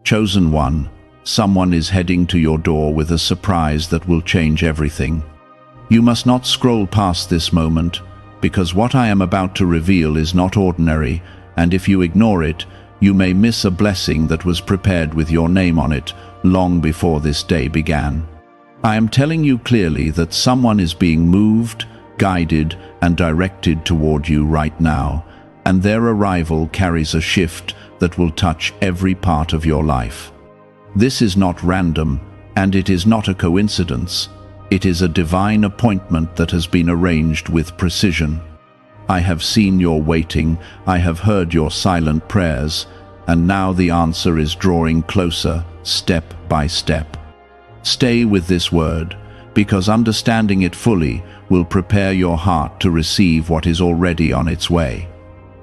Chosen one, someone is heading to your door with a surprise that will change everything. You must not scroll past this moment, because what I am about to reveal is not ordinary, and if you ignore it, you may miss a blessing that was prepared with your name on it long before this day began. I am telling you clearly that someone is being moved, guided, and directed toward you right now, and their arrival carries a shift that will touch every part of your life. This is not random, and it is not a coincidence. It is a divine appointment that has been arranged with precision. I have seen your waiting, I have heard your silent prayers, and now the answer is drawing closer, step by step. Stay with this word, because understanding it fully will prepare your heart to receive what is already on its way.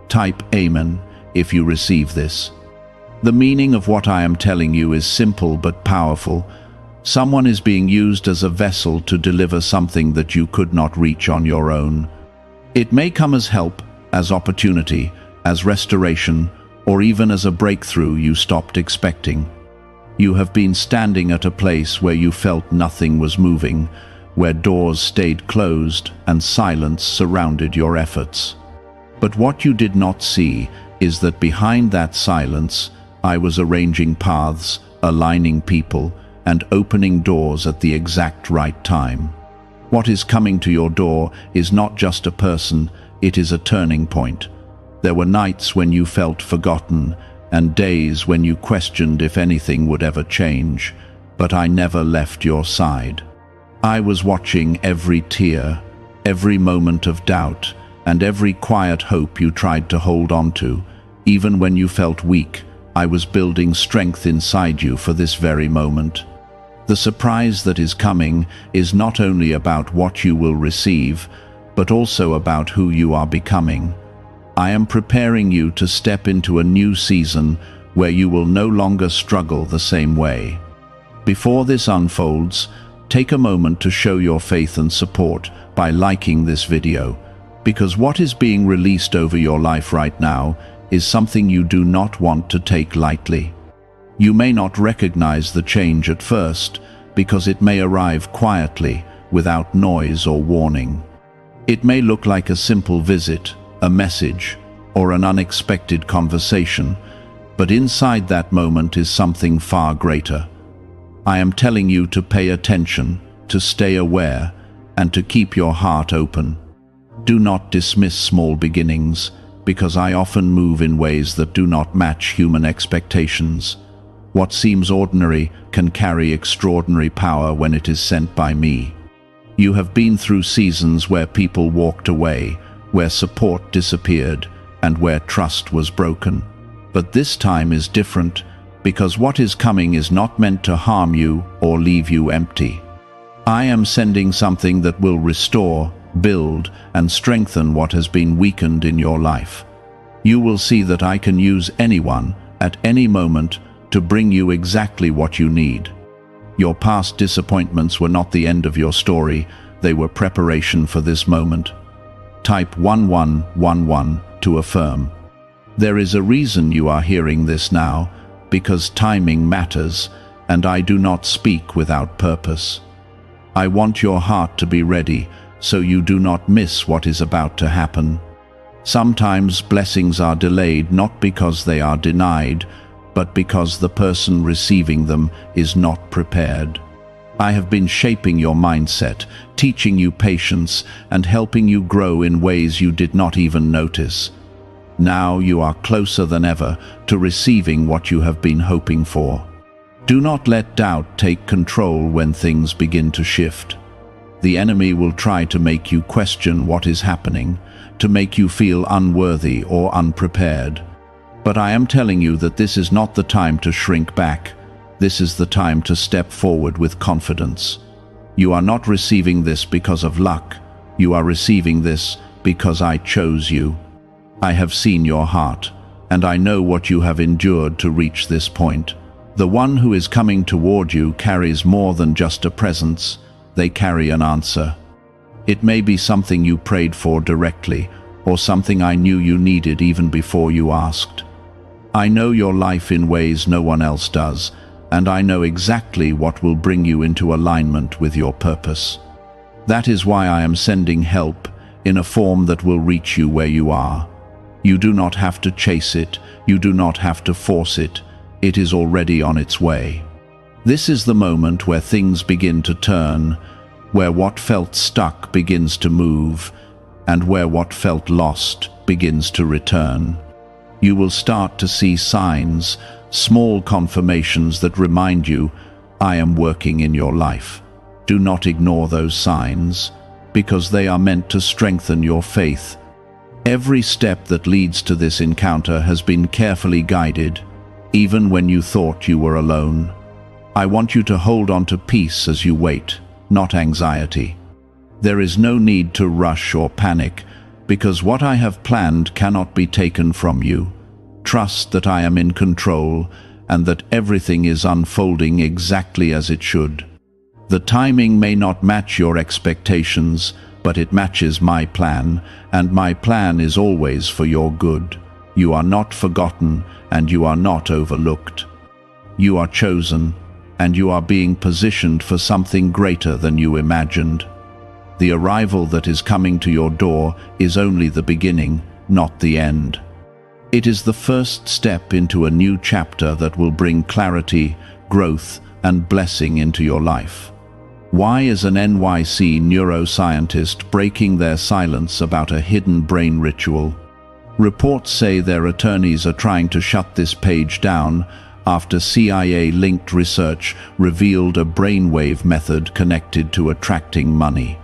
Type Amen if you receive this. The meaning of what I am telling you is simple but powerful. Someone is being used as a vessel to deliver something that you could not reach on your own. It may come as help, as opportunity, as restoration, or even as a breakthrough you stopped expecting. You have been standing at a place where you felt nothing was moving, where doors stayed closed and silence surrounded your efforts. But what you did not see is that behind that silence, I was arranging paths, aligning people, and opening doors at the exact right time. What is coming to your door is not just a person, it is a turning point. There were nights when you felt forgotten, and days when you questioned if anything would ever change, but I never left your side. I was watching every tear, every moment of doubt, and every quiet hope you tried to hold on to. Even when you felt weak, I was building strength inside you for this very moment. The surprise that is coming is not only about what you will receive, but also about who you are becoming. I am preparing you to step into a new season where you will no longer struggle the same way. Before this unfolds, take a moment to show your faith and support by liking this video, because what is being released over your life right now is something you do not want to take lightly. You may not recognize the change at first, because it may arrive quietly, without noise or warning. It may look like a simple visit, a message, or an unexpected conversation, but inside that moment is something far greater. I am telling you to pay attention, to stay aware, and to keep your heart open. Do not dismiss small beginnings, because I often move in ways that do not match human expectations. What seems ordinary can carry extraordinary power when it is sent by me. You have been through seasons where people walked away, where support disappeared, and where trust was broken. But this time is different, because what is coming is not meant to harm you or leave you empty. I am sending something that will restore, build, and strengthen what has been weakened in your life. You will see that I can use anyone, at any moment, to bring you exactly what you need. Your past disappointments were not the end of your story, they were preparation for this moment. Type 1111 to affirm. There is a reason you are hearing this now, because timing matters, and I do not speak without purpose. I want your heart to be ready, so you do not miss what is about to happen. Sometimes blessings are delayed not because they are denied, but because the person receiving them is not prepared. I have been shaping your mindset, teaching you patience, and helping you grow in ways you did not even notice. Now you are closer than ever to receiving what you have been hoping for. Do not let doubt take control when things begin to shift. The enemy will try to make you question what is happening, to make you feel unworthy or unprepared. But I am telling you that this is not the time to shrink back. This is the time to step forward with confidence. You are not receiving this because of luck. You are receiving this because I chose you. I have seen your heart, and I know what you have endured to reach this point. The one who is coming toward you carries more than just a presence. They carry an answer. It may be something you prayed for directly, or something I knew you needed even before you asked. I know your life in ways no one else does, and I know exactly what will bring you into alignment with your purpose. That is why I am sending help in a form that will reach you where you are. You do not have to chase it, you do not have to force it, it is already on its way. This is the moment where things begin to turn, where what felt stuck begins to move, and where what felt lost begins to return. You will start to see signs, small confirmations that remind you, I am working in your life. Do not ignore those signs, because they are meant to strengthen your faith. Every step that leads to this encounter has been carefully guided, even when you thought you were alone. I want you to hold on to peace as you wait, not anxiety. There is no need to rush or panic, because what I have planned cannot be taken from you. Trust that I am in control and that everything is unfolding exactly as it should. The timing may not match your expectations, but it matches my plan, and my plan is always for your good. You are not forgotten, and you are not overlooked. You are chosen, and you are being positioned for something greater than you imagined. The arrival that is coming to your door is only the beginning, not the end. It is the first step into a new chapter that will bring clarity, growth, and blessing into your life. Why is an NYC neuroscientist breaking their silence about a hidden brain ritual? Reports say their attorneys are trying to shut this page down after CIA-linked research revealed a brainwave method connected to attracting money.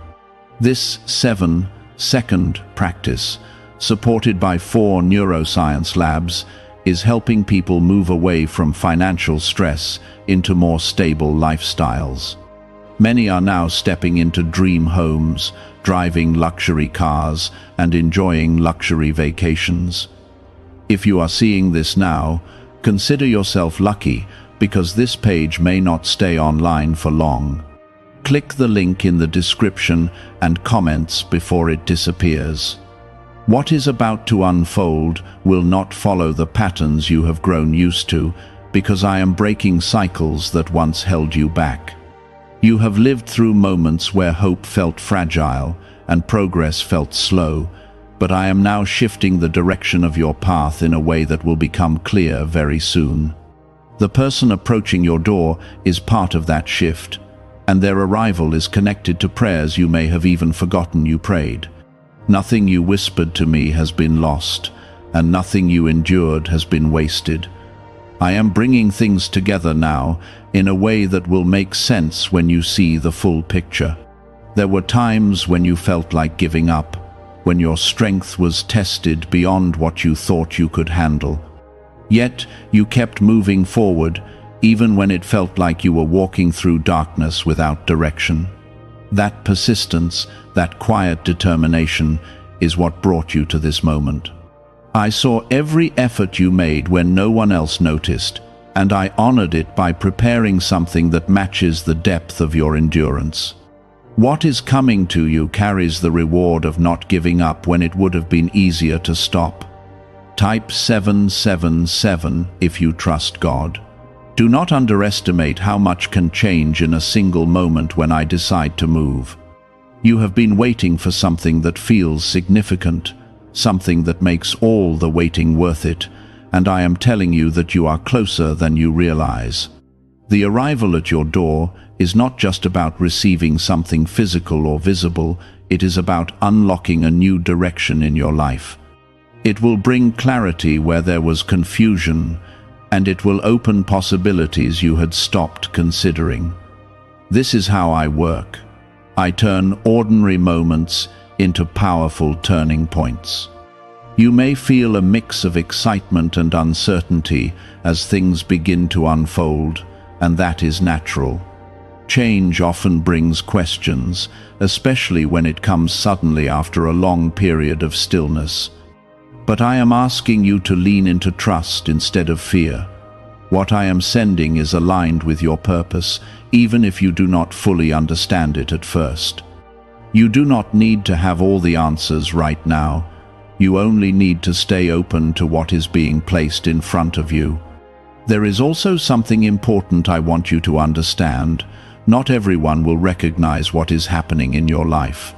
This 7-second practice, supported by 4 neuroscience labs, is helping people move away from financial stress into more stable lifestyles. Many are now stepping into dream homes, driving luxury cars, and enjoying luxury vacations. If you are seeing this now, consider yourself lucky, because this page may not stay online for long. Click the link in the description and comments before it disappears. What is about to unfold will not follow the patterns you have grown used to, because I am breaking cycles that once held you back. You have lived through moments where hope felt fragile and progress felt slow, but I am now shifting the direction of your path in a way that will become clear very soon. The person approaching your door is part of that shift, and their arrival is connected to prayers you may have even forgotten you prayed. Nothing you whispered to me has been lost, and nothing you endured has been wasted. I am bringing things together now in a way that will make sense when you see the full picture. There were times when you felt like giving up, when your strength was tested beyond what you thought you could handle. Yet you kept moving forward, even when it felt like you were walking through darkness without direction. That persistence, that quiet determination, is what brought you to this moment. I saw every effort you made when no one else noticed, and I honored it by preparing something that matches the depth of your endurance. What is coming to you carries the reward of not giving up when it would have been easier to stop. Type 777 if you trust God. Do not underestimate how much can change in a single moment when I decide to move. You have been waiting for something that feels significant, something that makes all the waiting worth it, and I am telling you that you are closer than you realize. The arrival at your door is not just about receiving something physical or visible, it is about unlocking a new direction in your life. It will bring clarity where there was confusion, and it will open possibilities you had stopped considering. This is how I work. I turn ordinary moments into powerful turning points. You may feel a mix of excitement and uncertainty as things begin to unfold, and that is natural. Change often brings questions, especially when it comes suddenly after a long period of stillness. But I am asking you to lean into trust instead of fear. What I am sending is aligned with your purpose, even if you do not fully understand it at first. You do not need to have all the answers right now. You only need to stay open to what is being placed in front of you. There is also something important I want you to understand. Not everyone will recognize what is happening in your life.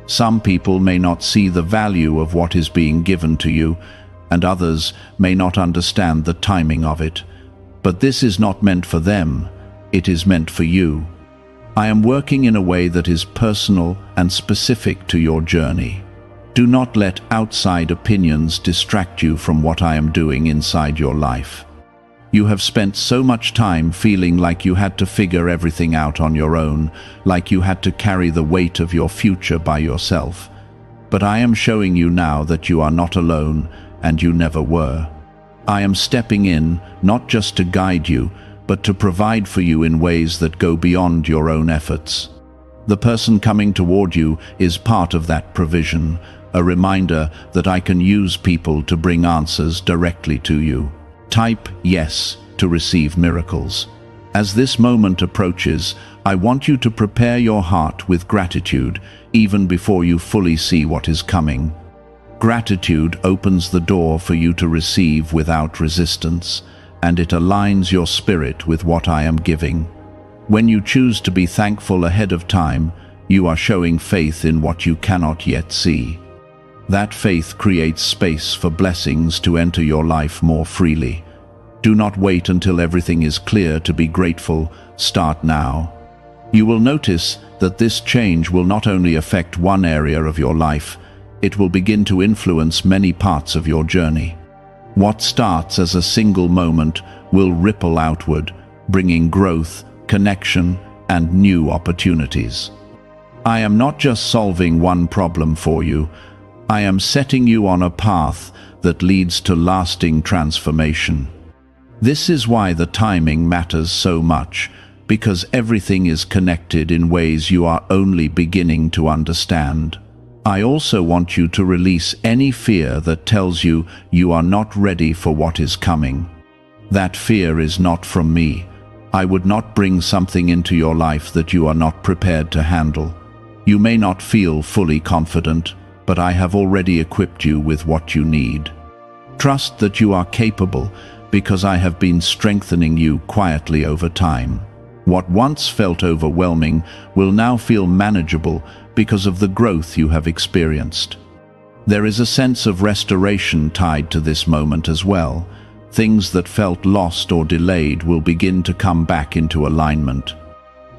Some people may not see the value of what is being given to you, and others may not understand the timing of it. But this is not meant for them, it is meant for you. I am working in a way that is personal and specific to your journey. Do not let outside opinions distract you from what I am doing inside your life. You have spent so much time feeling like you had to figure everything out on your own, like you had to carry the weight of your future by yourself. But I am showing you now that you are not alone, and you never were. I am stepping in, not just to guide you, but to provide for you in ways that go beyond your own efforts. The person coming toward you is part of that provision, a reminder that I can use people to bring answers directly to you. Type yes to receive miracles. As this moment approaches, I want you to prepare your heart with gratitude, even before you fully see what is coming. Gratitude opens the door for you to receive without resistance, and it aligns your spirit with what I am giving. When you choose to be thankful ahead of time, you are showing faith in what you cannot yet see. That faith creates space for blessings to enter your life more freely. Do not wait until everything is clear to be grateful. Start now. You will notice that this change will not only affect one area of your life, it will begin to influence many parts of your journey. What starts as a single moment will ripple outward, bringing growth, connection, and new opportunities. I am not just solving one problem for you. I am setting you on a path that leads to lasting transformation. This is why the timing matters so much, because everything is connected in ways you are only beginning to understand. I also want you to release any fear that tells you you are not ready for what is coming. That fear is not from me. I would not bring something into your life that you are not prepared to handle. You may not feel fully confident, but I have already equipped you with what you need. Trust that you are capable, because I have been strengthening you quietly over time. What once felt overwhelming will now feel manageable because of the growth you have experienced. There is a sense of restoration tied to this moment as well. Things that felt lost or delayed will begin to come back into alignment.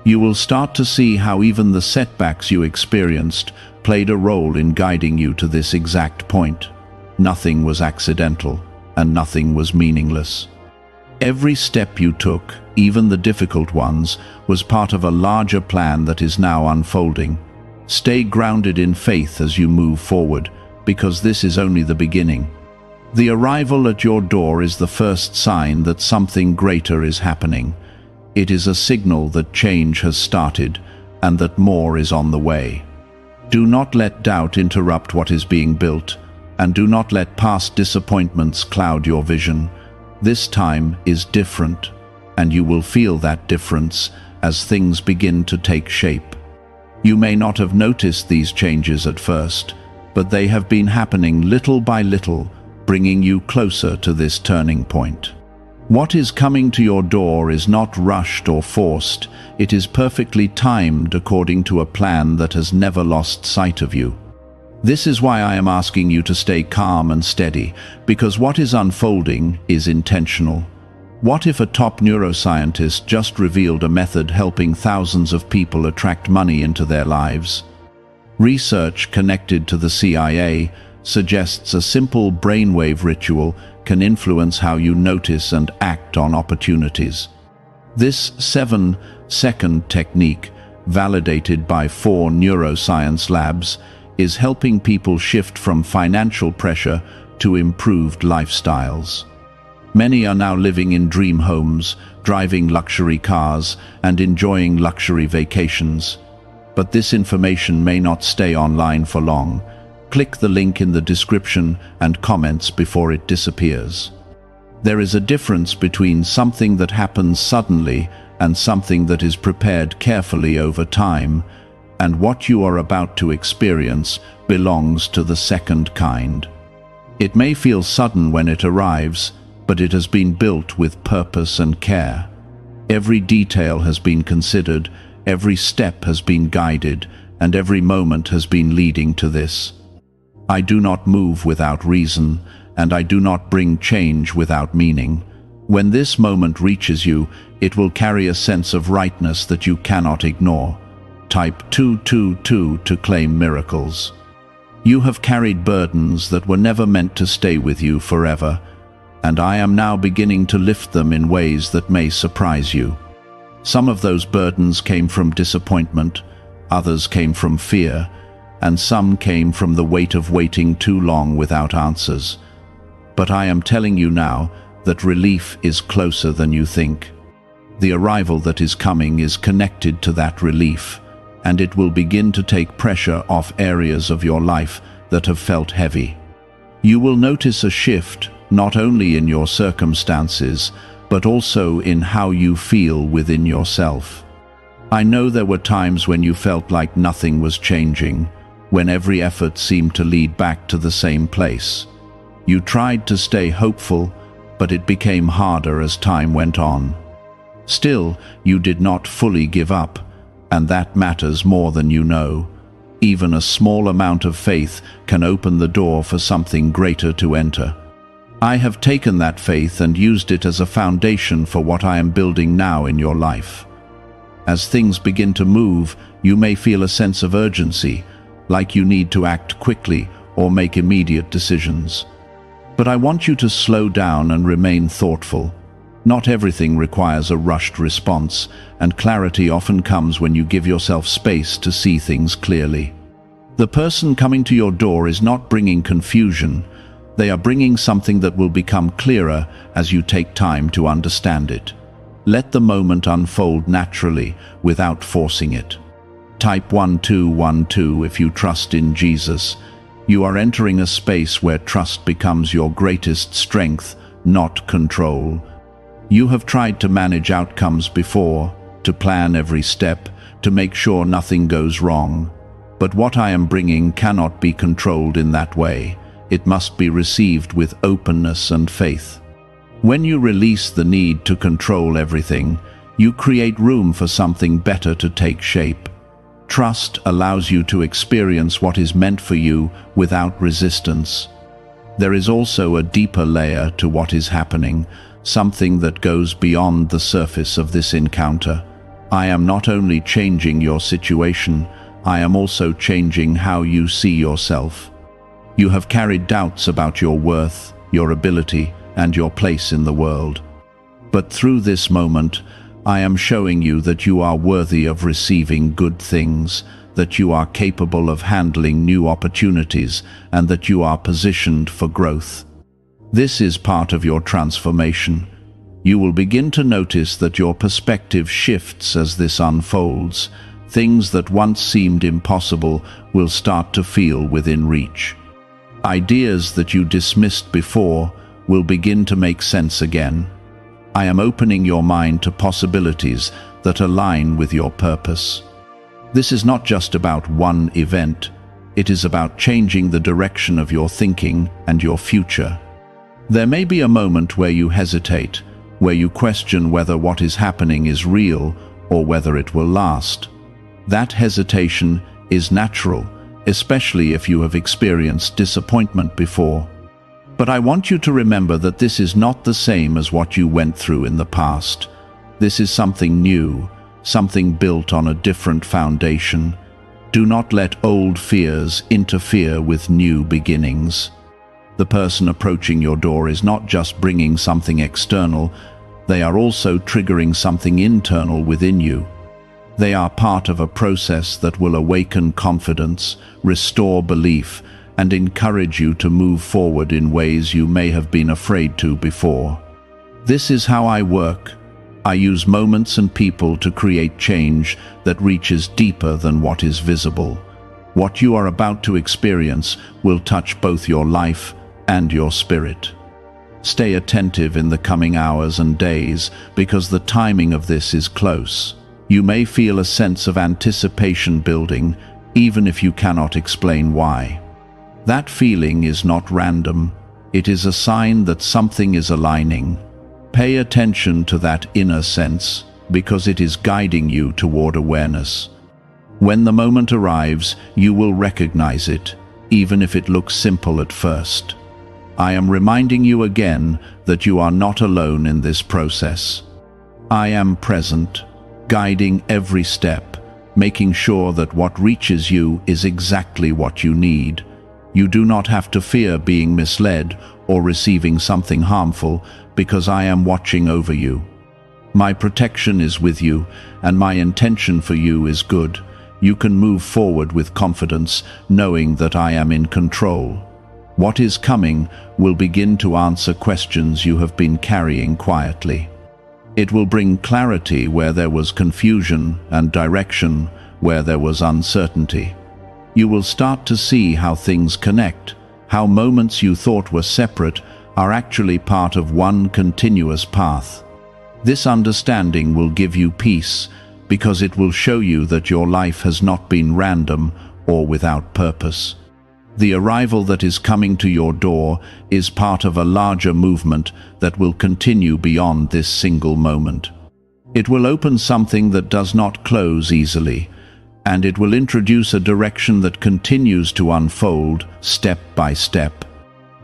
You will start to see how even the setbacks you experienced played a role in guiding you to this exact point. Nothing was accidental, and nothing was meaningless. Every step you took, even the difficult ones, was part of a larger plan that is now unfolding. Stay grounded in faith as you move forward, because this is only the beginning. The arrival at your door is the first sign that something greater is happening. It is a signal that change has started and that more is on the way. Do not let doubt interrupt what is being built, and do not let past disappointments cloud your vision. This time is different, and you will feel that difference as things begin to take shape. You may not have noticed these changes at first, but they have been happening little by little, bringing you closer to this turning point. What is coming to your door is not rushed or forced. It is perfectly timed according to a plan that has never lost sight of you. This is why I am asking you to stay calm and steady, because what is unfolding is intentional. What if a top neuroscientist just revealed a method helping thousands of people attract money into their lives? Research connected to the CIA suggests a simple brainwave ritual can influence how you notice and act on opportunities. This 7-second technique, validated by 4 neuroscience labs, is helping people shift from financial pressure to improved lifestyles. Many are now living in dream homes, driving luxury cars, and enjoying luxury vacations. But this information may not stay online for long. Click the link in the description and comments before it disappears. There is a difference between something that happens suddenly and something that is prepared carefully over time. And what you are about to experience belongs to the second kind. It may feel sudden when it arrives, but it has been built with purpose and care. Every detail has been considered, every step has been guided, and every moment has been leading to this. I do not move without reason, and I do not bring change without meaning. When this moment reaches you, it will carry a sense of rightness that you cannot ignore. Type 222 to claim miracles. You have carried burdens that were never meant to stay with you forever, and I am now beginning to lift them in ways that may surprise you. Some of those burdens came from disappointment, others came from fear, and some came from the weight of waiting too long without answers. But I am telling you now that relief is closer than you think. The arrival that is coming is connected to that relief, and it will begin to take pressure off areas of your life that have felt heavy. You will notice a shift not only in your circumstances, but also in how you feel within yourself. I know there were times when you felt like nothing was changing, when every effort seemed to lead back to the same place. You tried to stay hopeful, but it became harder as time went on. Still, you did not fully give up, and that matters more than you know. Even a small amount of faith can open the door for something greater to enter. I have taken that faith and used it as a foundation for what I am building now in your life. As things begin to move, you may feel a sense of urgency, like you need to act quickly or make immediate decisions. But I want you to slow down and remain thoughtful. Not everything requires a rushed response, and clarity often comes when you give yourself space to see things clearly. The person coming to your door is not bringing confusion. They are bringing something that will become clearer as you take time to understand it. Let the moment unfold naturally without forcing it. Type 1212 if you trust in Jesus. You are entering a space where trust becomes your greatest strength, not control. You have tried to manage outcomes before, to plan every step, to make sure nothing goes wrong. But what I am bringing cannot be controlled in that way. It must be received with openness and faith. When you release the need to control everything, you create room for something better to take shape. Trust allows you to experience what is meant for you without resistance. There is also a deeper layer to what is happening, something that goes beyond the surface of this encounter. I am not only changing your situation, I am also changing how you see yourself. You have carried doubts about your worth, your ability, and your place in the world. But through this moment, I am showing you that you are worthy of receiving good things, that you are capable of handling new opportunities, and that you are positioned for growth. This is part of your transformation. You will begin to notice that your perspective shifts as this unfolds. Things that once seemed impossible will start to feel within reach. Ideas that you dismissed before will begin to make sense again. I am opening your mind to possibilities that align with your purpose. This is not just about one event. It is about changing the direction of your thinking and your future. There may be a moment where you hesitate, where you question whether what is happening is real or whether it will last. That hesitation is natural, especially if you have experienced disappointment before. But I want you to remember that this is not the same as what you went through in the past. This is something new, something built on a different foundation. Do not let old fears interfere with new beginnings. The person approaching your door is not just bringing something external, they are also triggering something internal within you. They are part of a process that will awaken confidence, restore belief, and encourage you to move forward in ways you may have been afraid to before. This is how I work. I use moments and people to create change that reaches deeper than what is visible. What you are about to experience will touch both your life and your spirit. Stay attentive in the coming hours and days because the timing of this is close. You may feel a sense of anticipation building, even if you cannot explain why. That feeling is not random. It is a sign that something is aligning. Pay attention to that inner sense, because it is guiding you toward awareness. When the moment arrives, you will recognize it, even if it looks simple at first. I am reminding you again that you are not alone in this process. I am present, guiding every step, making sure that what reaches you is exactly what you need. You do not have to fear being misled or receiving something harmful, because I am watching over you. My protection is with you, and my intention for you is good. You can move forward with confidence, knowing that I am in control. What is coming will begin to answer questions you have been carrying quietly. It will bring clarity where there was confusion and direction where there was uncertainty. You will start to see how things connect, how moments you thought were separate are actually part of one continuous path. This understanding will give you peace, because it will show you that your life has not been random or without purpose. The arrival that is coming to your door is part of a larger movement that will continue beyond this single moment. It will open something that does not close easily, and it will introduce a direction that continues to unfold step by step.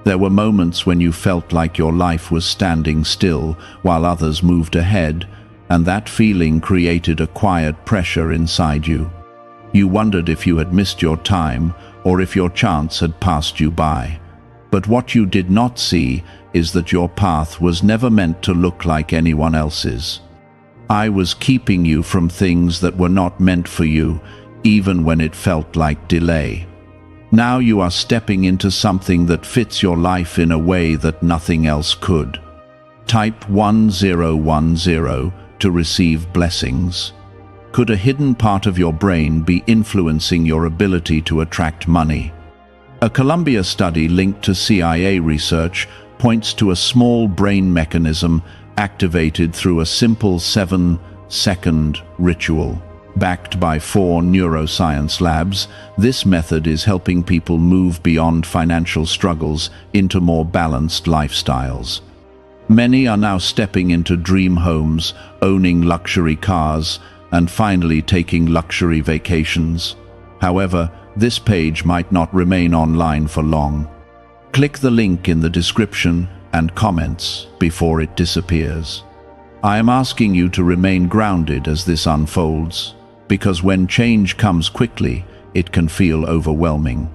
There were moments when you felt like your life was standing still while others moved ahead, and that feeling created a quiet pressure inside you. You wondered if you had missed your time or if your chance had passed you by. But what you did not see is that your path was never meant to look like anyone else's. I was keeping you from things that were not meant for you, even when it felt like delay. Now you are stepping into something that fits your life in a way that nothing else could. Type 1010 to receive blessings. Could a hidden part of your brain be influencing your ability to attract money? A Columbia study linked to CIA research points to a small brain mechanism activated through a simple 7-second ritual. Backed by 4 neuroscience labs, this method is helping people move beyond financial struggles into more balanced lifestyles. Many are now stepping into dream homes, owning luxury cars, and finally taking luxury vacations. However, this page might not remain online for long. Click the link in the description and comments before it disappears. I am asking you to remain grounded as this unfolds, because when change comes quickly, it can feel overwhelming.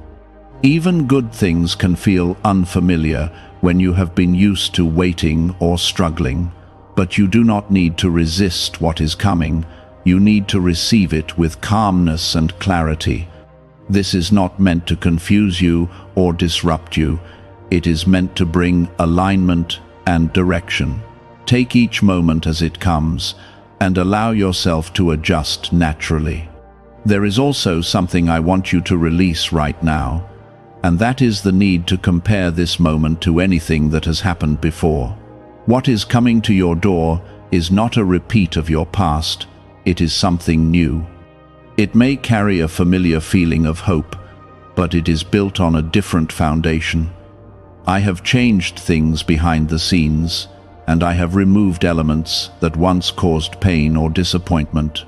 Even good things can feel unfamiliar when you have been used to waiting or struggling, but you do not need to resist what is coming. You need to receive it with calmness and clarity. This is not meant to confuse you or disrupt you. It is meant to bring alignment and direction. Take each moment as it comes, and allow yourself to adjust naturally. There is also something I want you to release right now, and that is the need to compare this moment to anything that has happened before. What is coming to your door is not a repeat of your past, it is something new. It may carry a familiar feeling of hope, but it is built on a different foundation. I have changed things behind the scenes, and I have removed elements that once caused pain or disappointment.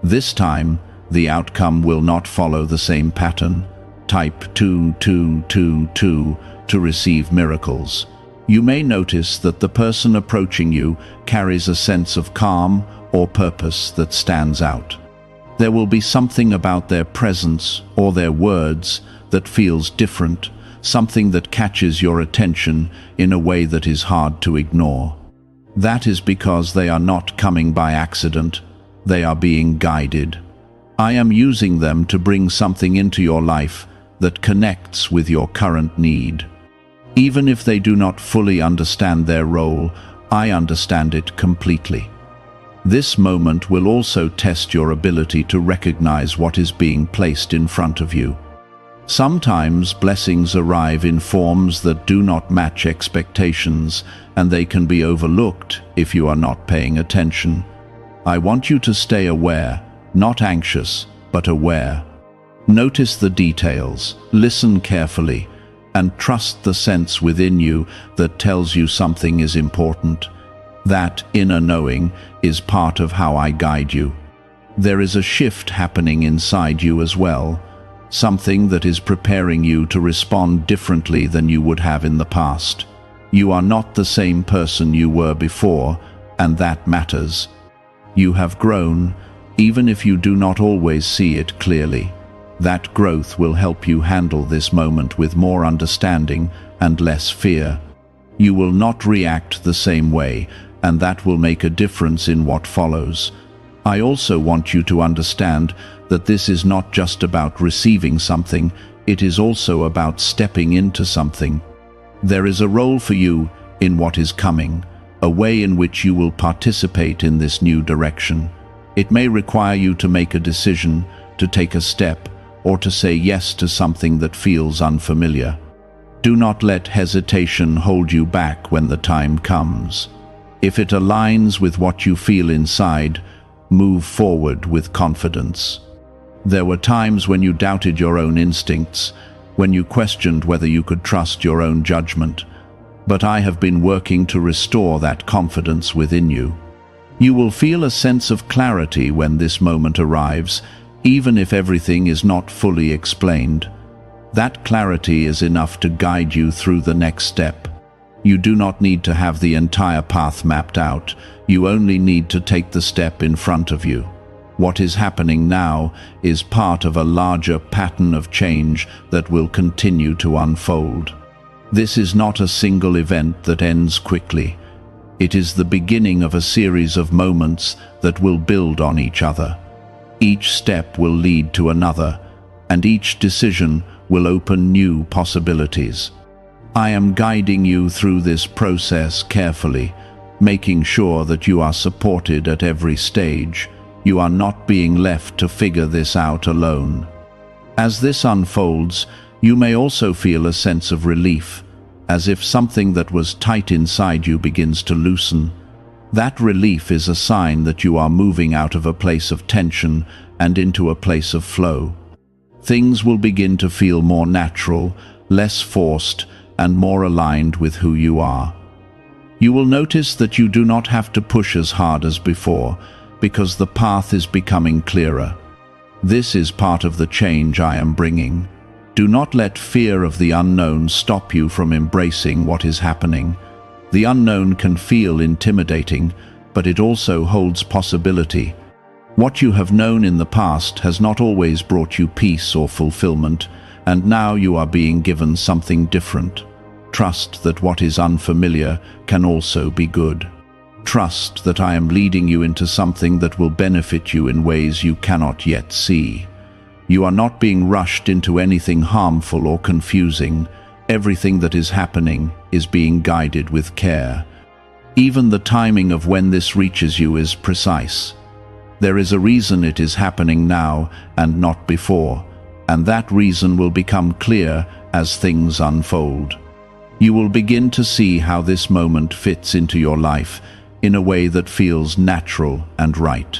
This time, the outcome will not follow the same pattern. Type 2222 to receive miracles. You may notice that the person approaching you carries a sense of calm or purpose that stands out. There will be something about their presence or their words that feels different, something that catches your attention in a way that is hard to ignore. That is because they are not coming by accident, they are being guided. I am using them to bring something into your life that connects with your current need. Even if they do not fully understand their role, I understand it completely. This moment will also test your ability to recognize what is being placed in front of you. Sometimes blessings arrive in forms that do not match expectations, and they can be overlooked if you are not paying attention. I want you to stay aware, not anxious, but aware. Notice the details, listen carefully, and trust the sense within you that tells you something is important. That inner knowing is part of how I guide you. There is a shift happening inside you as well, something that is preparing you to respond differently than you would have in the past. You are not the same person you were before, and that matters. You have grown, even if you do not always see it clearly. That growth will help you handle this moment with more understanding and less fear. You will not react the same way, and that will make a difference in what follows. I also want you to understand that this is not just about receiving something, it is also about stepping into something. There is a role for you in what is coming, a way in which you will participate in this new direction. It may require you to make a decision, to take a step, or to say yes to something that feels unfamiliar. Do not let hesitation hold you back when the time comes. If it aligns with what you feel inside, move forward with confidence. There were times when you doubted your own instincts, when you questioned whether you could trust your own judgment. But I have been working to restore that confidence within you. You will feel a sense of clarity when this moment arrives, even if everything is not fully explained. That clarity is enough to guide you through the next step. You do not need to have the entire path mapped out. You only need to take the step in front of you. What is happening now is part of a larger pattern of change that will continue to unfold. This is not a single event that ends quickly. It is the beginning of a series of moments that will build on each other. Each step will lead to another, and each decision will open new possibilities. I am guiding you through this process carefully, making sure that you are supported at every stage. You are not being left to figure this out alone. As this unfolds, you may also feel a sense of relief, as if something that was tight inside you begins to loosen. That relief is a sign that you are moving out of a place of tension and into a place of flow. Things will begin to feel more natural, less forced, and more aligned with who you are. You will notice that you do not have to push as hard as before, because the path is becoming clearer. This is part of the change I am bringing. Do not let fear of the unknown stop you from embracing what is happening. The unknown can feel intimidating, but it also holds possibility. What you have known in the past has not always brought you peace or fulfillment, and now you are being given something different. Trust that what is unfamiliar can also be good. Trust that I am leading you into something that will benefit you in ways you cannot yet see. You are not being rushed into anything harmful or confusing. Everything that is happening is being guided with care. Even the timing of when this reaches you is precise. There is a reason it is happening now and not before, and that reason will become clear as things unfold. You will begin to see how this moment fits into your life in a way that feels natural and right.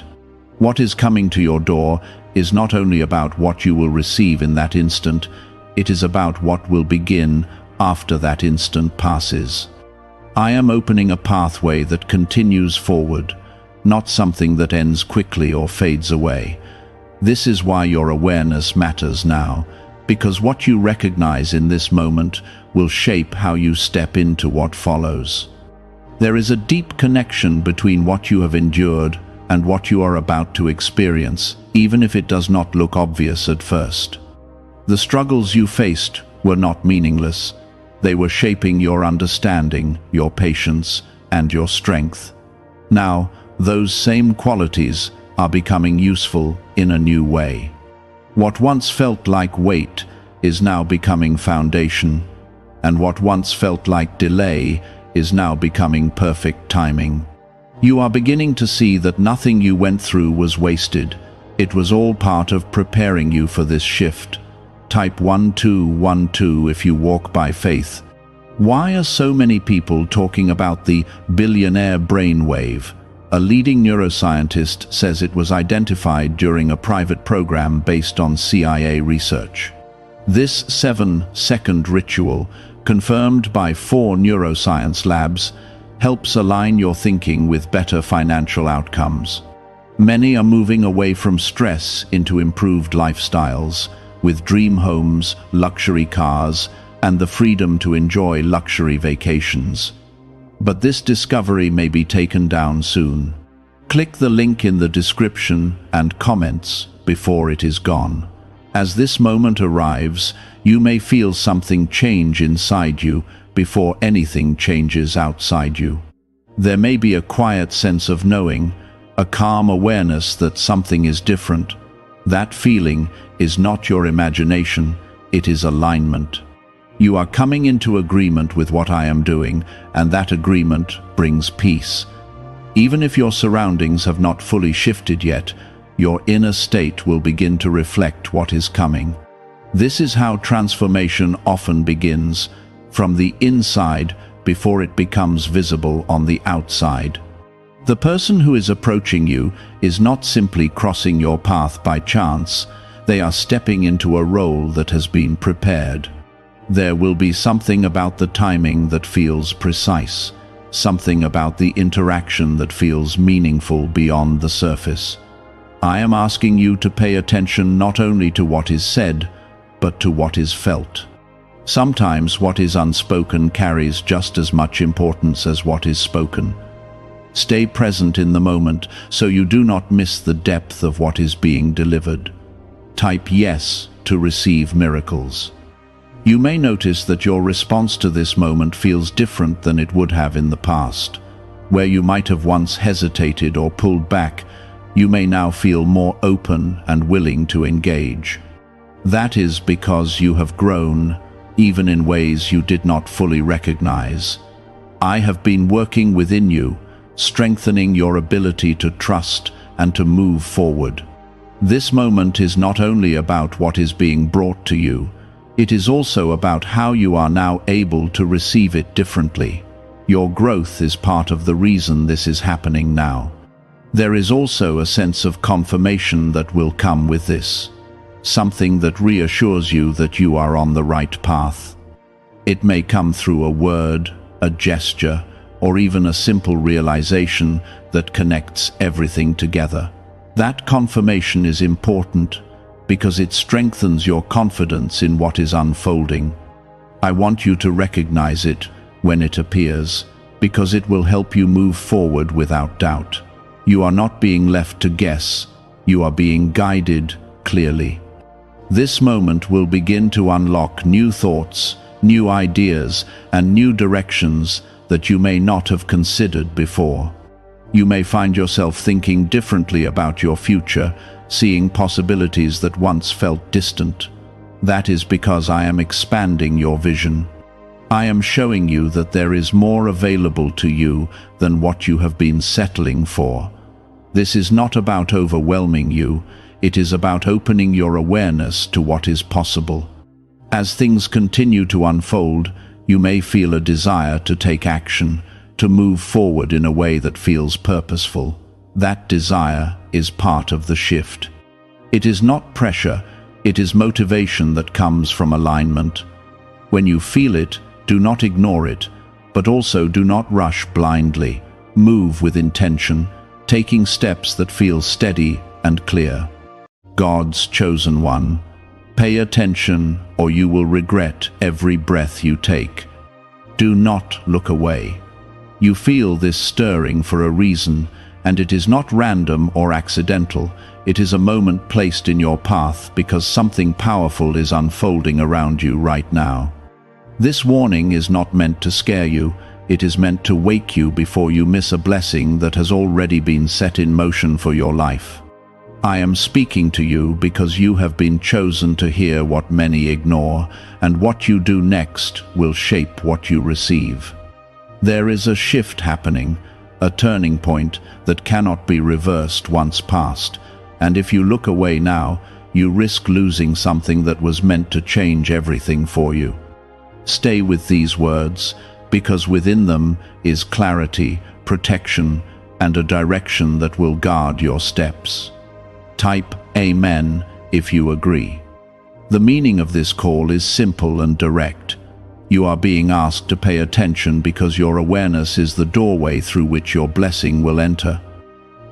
What is coming to your door is not only about what you will receive in that instant, it is about what will begin after that instant passes. I am opening a pathway that continues forward, not something that ends quickly or fades away. This is why your awareness matters now, because what you recognize in this moment will shape how you step into what follows. There is a deep connection between what you have endured and what you are about to experience, even if it does not look obvious at first. The struggles you faced were not meaningless. They were shaping your understanding, your patience, and your strength. Now, those same qualities are becoming useful in a new way. What once felt like weight is now becoming foundation, and what once felt like delay is now becoming perfect timing. You are beginning to see that nothing you went through was wasted. It was all part of preparing you for this shift. Type 1212 if you walk by faith. Why are so many people talking about the billionaire brainwave? A leading neuroscientist says it was identified during a private program based on CIA research. This 7-second ritual, confirmed by 4 neuroscience labs, helps align your thinking with better financial outcomes. Many are moving away from stress into improved lifestyles, with dream homes, luxury cars, and the freedom to enjoy luxury vacations. But this discovery may be taken down soon. Click the link in the description and comments before it is gone. As this moment arrives, you may feel something change inside you before anything changes outside you. There may be a quiet sense of knowing, a calm awareness that something is different. That feeling is not your imagination, it is alignment. You are coming into agreement with what I am doing, and that agreement brings peace. Even if your surroundings have not fully shifted yet, your inner state will begin to reflect what is coming. This is how transformation often begins, from the inside before it becomes visible on the outside. The person who is approaching you is not simply crossing your path by chance, they are stepping into a role that has been prepared. There will be something about the timing that feels precise, something about the interaction that feels meaningful beyond the surface. I am asking you to pay attention not only to what is said, but to what is felt. Sometimes what is unspoken carries just as much importance as what is spoken. Stay present in the moment so you do not miss the depth of what is being delivered. Type yes to receive miracles. You may notice that your response to this moment feels different than it would have in the past. Where you might have once hesitated or pulled back, you may now feel more open and willing to engage. That is because you have grown, even in ways you did not fully recognize. I have been working within you, strengthening your ability to trust and to move forward. This moment is not only about what is being brought to you, it is also about how you are now able to receive it differently. Your growth is part of the reason this is happening now. There is also a sense of confirmation that will come with this, something that reassures you that you are on the right path. It may come through a word, a gesture, or even a simple realization that connects everything together. That confirmation is important because it strengthens your confidence in what is unfolding. I want you to recognize it when it appears, because it will help you move forward without doubt. You are not being left to guess, you are being guided clearly. This moment will begin to unlock new thoughts, new ideas, and new directions that you may not have considered before. You may find yourself thinking differently about your future, seeing possibilities that once felt distant. That is because I am expanding your vision. I am showing you that there is more available to you than what you have been settling for. This is not about overwhelming you, it is about opening your awareness to what is possible. As things continue to unfold, you may feel a desire to take action, to move forward in a way that feels purposeful. That desire is part of the shift. It is not pressure, it is motivation that comes from alignment. When you feel it, do not ignore it, but also do not rush blindly. Move with intention, taking steps that feel steady and clear. God's chosen one. Pay attention or you will regret every breath you take. Do not look away. You feel this stirring for a reason, and it is not random or accidental. It is a moment placed in your path because something powerful is unfolding around you right now. This warning is not meant to scare you, it is meant to wake you before you miss a blessing that has already been set in motion for your life. I am speaking to you because you have been chosen to hear what many ignore, and what you do next will shape what you receive. There is a shift happening, a turning point that cannot be reversed once passed, and if you look away now, you risk losing something that was meant to change everything for you. Stay with these words, because within them is clarity, protection, and a direction that will guard your steps. Type Amen if you agree. The meaning of this call is simple and direct. You are being asked to pay attention because your awareness is the doorway through which your blessing will enter.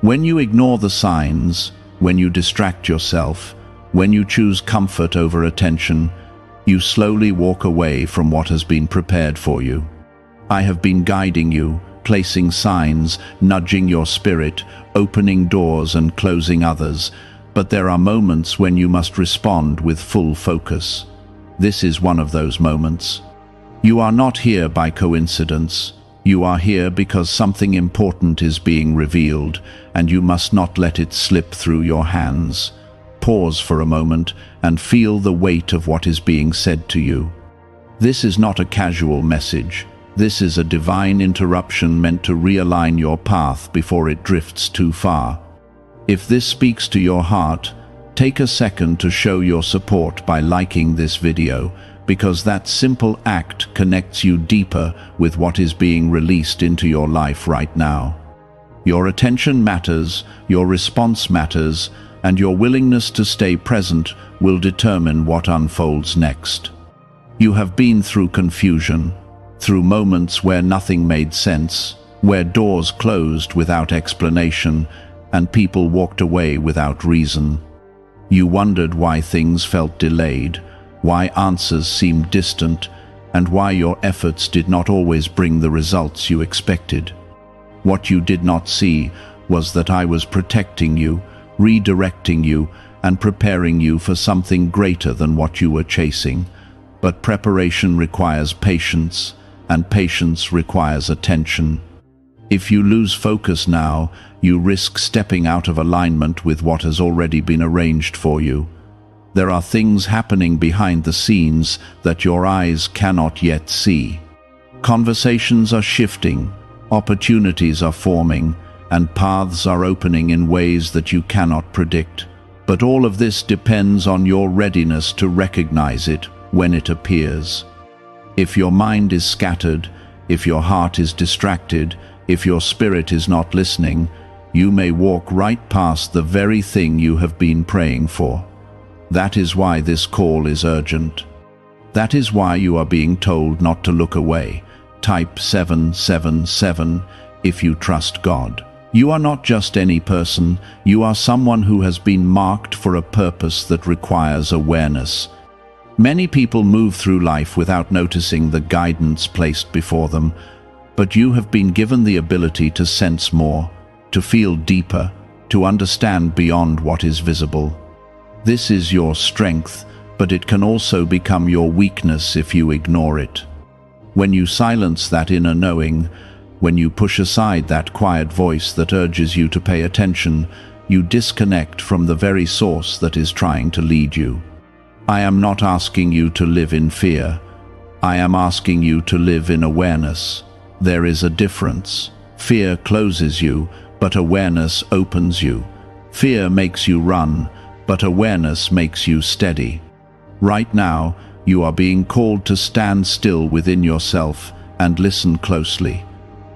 When you ignore the signs, when you distract yourself, when you choose comfort over attention, you slowly walk away from what has been prepared for you. I have been guiding you, placing signs, nudging your spirit, opening doors and closing others, but there are moments when you must respond with full focus. This is one of those moments. You are not here by coincidence. You are here because something important is being revealed, and you must not let it slip through your hands. Pause for a moment and feel the weight of what is being said to you. This is not a casual message. This is a divine interruption meant to realign your path before it drifts too far. If this speaks to your heart, take a second to show your support by liking this video, because that simple act connects you deeper with what is being released into your life right now. Your attention matters, your response matters, and your willingness to stay present will determine what unfolds next. You have been through confusion, through moments where nothing made sense, where doors closed without explanation, and people walked away without reason. You wondered why things felt delayed, why answers seemed distant, and why your efforts did not always bring the results you expected. What you did not see was that I was protecting you, redirecting you, and preparing you for something greater than what you were chasing. But preparation requires patience, and patience requires attention. If you lose focus now, you risk stepping out of alignment with what has already been arranged for you. There are things happening behind the scenes that your eyes cannot yet see. Conversations are shifting, opportunities are forming, and paths are opening in ways that you cannot predict. But all of this depends on your readiness to recognize it when it appears. If your mind is scattered, if your heart is distracted, if your spirit is not listening, you may walk right past the very thing you have been praying for. That is why this call is urgent. That is why you are being told not to look away. Type 777 if you trust God. You are not just any person, you are someone who has been marked for a purpose that requires awareness. Many people move through life without noticing the guidance placed before them, but you have been given the ability to sense more, to feel deeper, to understand beyond what is visible. This is your strength, but it can also become your weakness if you ignore it. When you silence that inner knowing, when you push aside that quiet voice that urges you to pay attention, you disconnect from the very source that is trying to lead you. I am not asking you to live in fear. I am asking you to live in awareness. There is a difference. Fear closes you, but awareness opens you. Fear makes you run, but awareness makes you steady. Right now, you are being called to stand still within yourself and listen closely.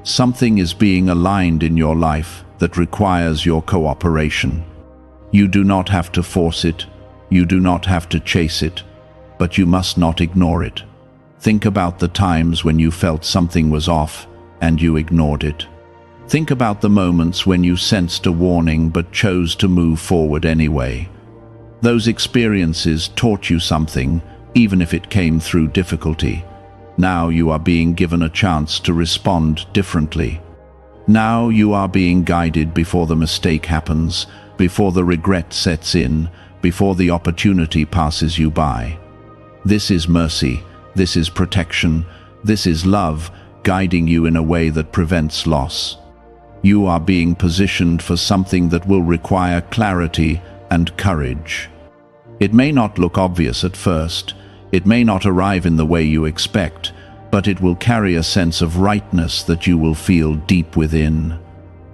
Something is being aligned in your life that requires your cooperation. You do not have to force it, you do not have to chase it, but you must not ignore it. Think about the times when you felt something was off and you ignored it. Think about the moments when you sensed a warning but chose to move forward anyway. Those experiences taught you something, even if it came through difficulty. Now you are being given a chance to respond differently. Now you are being guided before the mistake happens, before the regret sets in, before the opportunity passes you by. This is mercy, this is protection, this is love, guiding you in a way that prevents loss. You are being positioned for something that will require clarity and courage. It may not look obvious at first, it may not arrive in the way you expect, but it will carry a sense of rightness that you will feel deep within.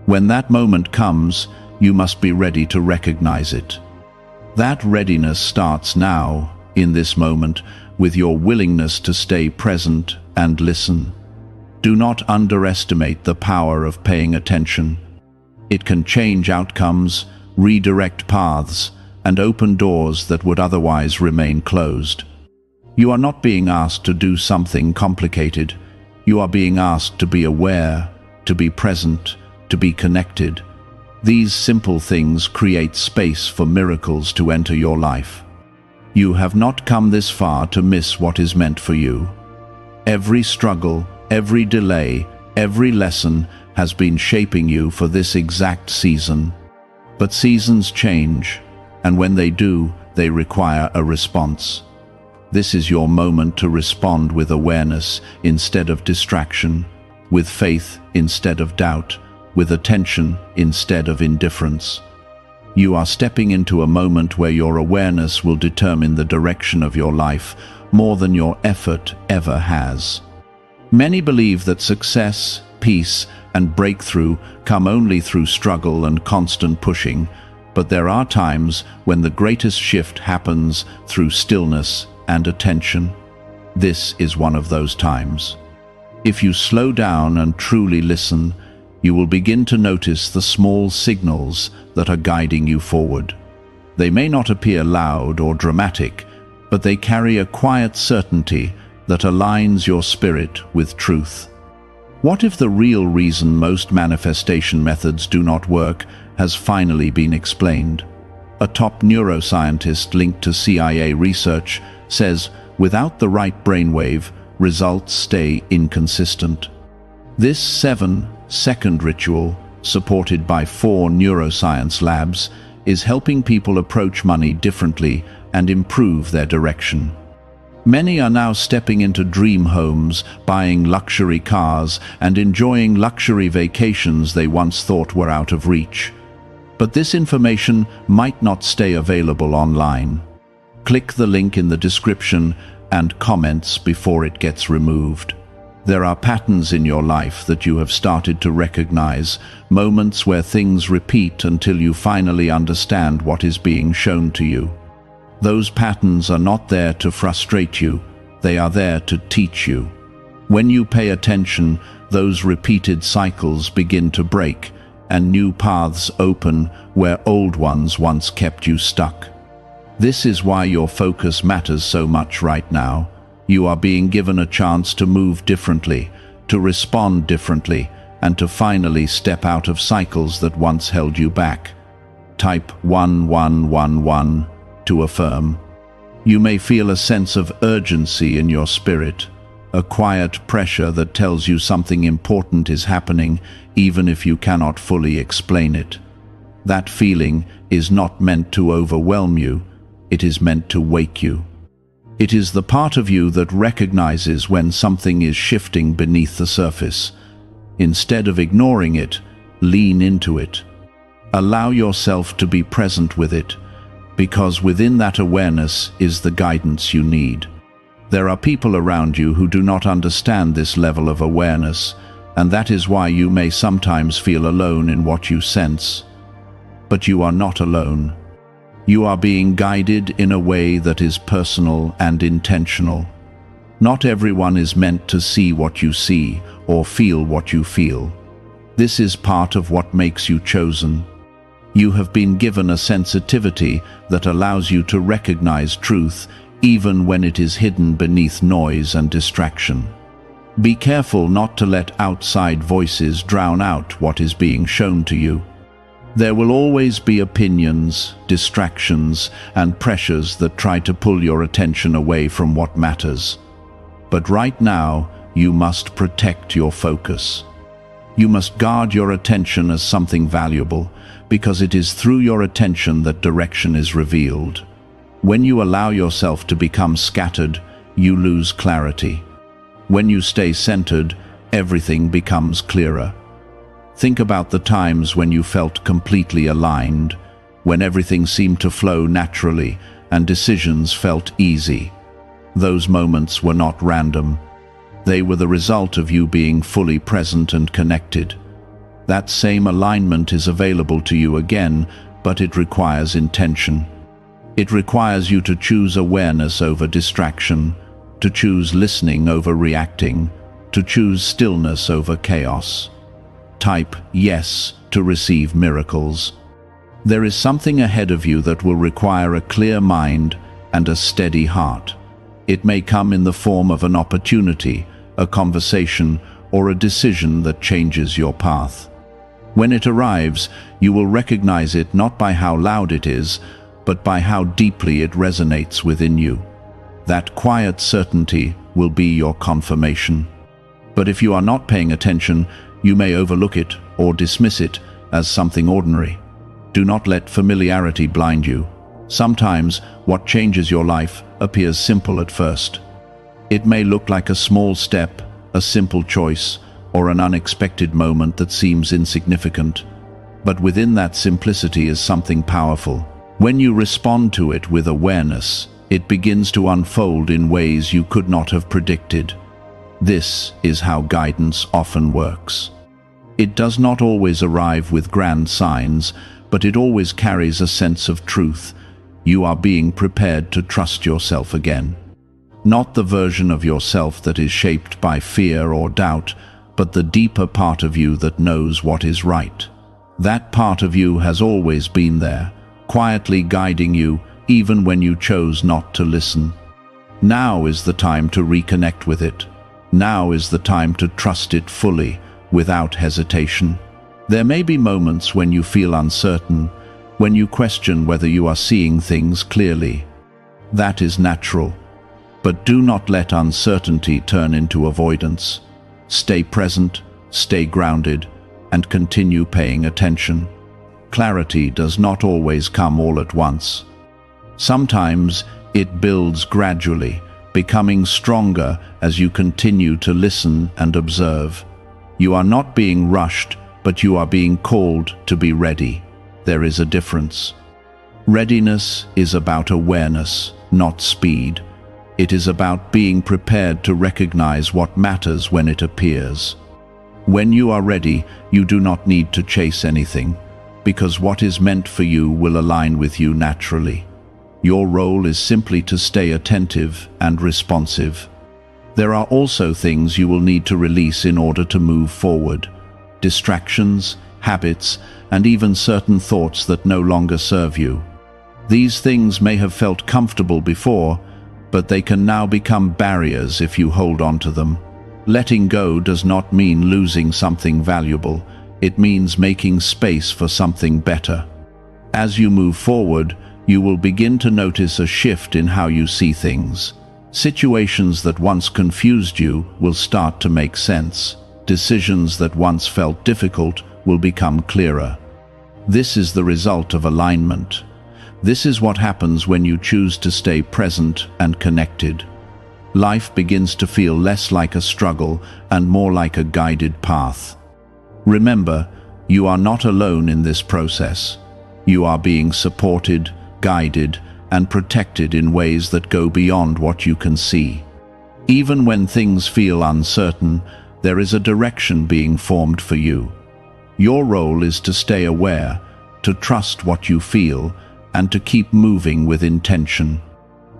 When that moment comes, you must be ready to recognize it. That readiness starts now, in this moment, with your willingness to stay present and listen. Do not underestimate the power of paying attention. It can change outcomes, redirect paths, and open doors that would otherwise remain closed. You are not being asked to do something complicated. You are being asked to be aware, to be present, to be connected. These simple things create space for miracles to enter your life. You have not come this far to miss what is meant for you. Every struggle, every delay, every lesson has been shaping you for this exact season. But seasons change, and when they do, they require a response. This is your moment to respond with awareness instead of distraction, with faith instead of doubt, with attention instead of indifference. You are stepping into a moment where your awareness will determine the direction of your life more than your effort ever has. Many believe that success, peace, and breakthrough come only through struggle and constant pushing, but there are times when the greatest shift happens through stillness and attention. This is one of those times. If you slow down and truly listen, you will begin to notice the small signals that are guiding you forward. They may not appear loud or dramatic, but they carry a quiet certainty that aligns your spirit with truth. What if the real reason most manifestation methods do not work has finally been explained? A top neuroscientist linked to CIA research says, without the right brainwave, results stay inconsistent. This 7-second ritual, supported by 4 neuroscience labs, is helping people approach money differently and improve their direction. Many are now stepping into dream homes, buying luxury cars, and enjoying luxury vacations they once thought were out of reach. But this information might not stay available online. Click the link in the description and comments before it gets removed. There are patterns in your life that you have started to recognize, moments where things repeat until you finally understand what is being shown to you. Those patterns are not there to frustrate you, they are there to teach you. When you pay attention, those repeated cycles begin to break, and new paths open where old ones once kept you stuck. This is why your focus matters so much right now. You are being given a chance to move differently, to respond differently, and to finally step out of cycles that once held you back. Type 1111 to affirm. You may feel a sense of urgency in your spirit, a quiet pressure that tells you something important is happening, even if you cannot fully explain it. That feeling is not meant to overwhelm you, it is meant to wake you. It is the part of you that recognizes when something is shifting beneath the surface. Instead of ignoring it, lean into it. Allow yourself to be present with it, because within that awareness is the guidance you need. There are people around you who do not understand this level of awareness, and that is why you may sometimes feel alone in what you sense. But you are not alone. You are being guided in a way that is personal and intentional. Not everyone is meant to see what you see or feel what you feel. This is part of what makes you chosen. You have been given a sensitivity that allows you to recognize truth even when it is hidden beneath noise and distraction. Be careful not to let outside voices drown out what is being shown to you. There will always be opinions, distractions, and pressures that try to pull your attention away from what matters. But right now, you must protect your focus. You must guard your attention as something valuable, because it is through your attention that direction is revealed. When you allow yourself to become scattered, you lose clarity. When you stay centered, everything becomes clearer. Think about the times when you felt completely aligned, when everything seemed to flow naturally and decisions felt easy. Those moments were not random. They were the result of you being fully present and connected. That same alignment is available to you again, but it requires intention. It requires you to choose awareness over distraction, to choose listening over reacting, to choose stillness over chaos. Type yes to receive miracles. There is something ahead of you that will require a clear mind and a steady heart. It may come in the form of an opportunity, a conversation, or a decision that changes your path. When it arrives, you will recognize it not by how loud it is, but by how deeply it resonates within you. That quiet certainty will be your confirmation. But if you are not paying attention, you may overlook it or dismiss it as something ordinary. Do not let familiarity blind you. Sometimes what changes your life appears simple at first. It may look like a small step, a simple choice, or an unexpected moment that seems insignificant. But within that simplicity is something powerful. When you respond to it with awareness, it begins to unfold in ways you could not have predicted. This is how guidance often works. It does not always arrive with grand signs, but it always carries a sense of truth. You are being prepared to trust yourself again. Not the version of yourself that is shaped by fear or doubt, but the deeper part of you that knows what is right. That part of you has always been there, quietly guiding you even when you chose not to listen. Now is the time to reconnect with it. Now is the time to trust it fully, without hesitation. There may be moments when you feel uncertain, when you question whether you are seeing things clearly. That is natural. But do not let uncertainty turn into avoidance. Stay present, stay grounded, and continue paying attention. Clarity does not always come all at once. Sometimes it builds gradually, becoming stronger as you continue to listen and observe. You are not being rushed, but you are being called to be ready. There is a difference. Readiness is about awareness, not speed. It is about being prepared to recognize what matters when it appears. When you are ready, you do not need to chase anything, because what is meant for you will align with you naturally. Your role is simply to stay attentive and responsive. There are also things you will need to release in order to move forward. Distractions, habits, and even certain thoughts that no longer serve you. These things may have felt comfortable before, but they can now become barriers if you hold on to them. Letting go does not mean losing something valuable. It means making space for something better. As you move forward, you will begin to notice a shift in how you see things. Situations that once confused you will start to make sense. Decisions that once felt difficult will become clearer. This is the result of alignment. This is what happens when you choose to stay present and connected. Life begins to feel less like a struggle and more like a guided path. Remember, you are not alone in this process. You are being supported, guided, and protected in ways that go beyond what you can see. Even when things feel uncertain, there is a direction being formed for you. Your role is to stay aware, to trust what you feel, and to keep moving with intention.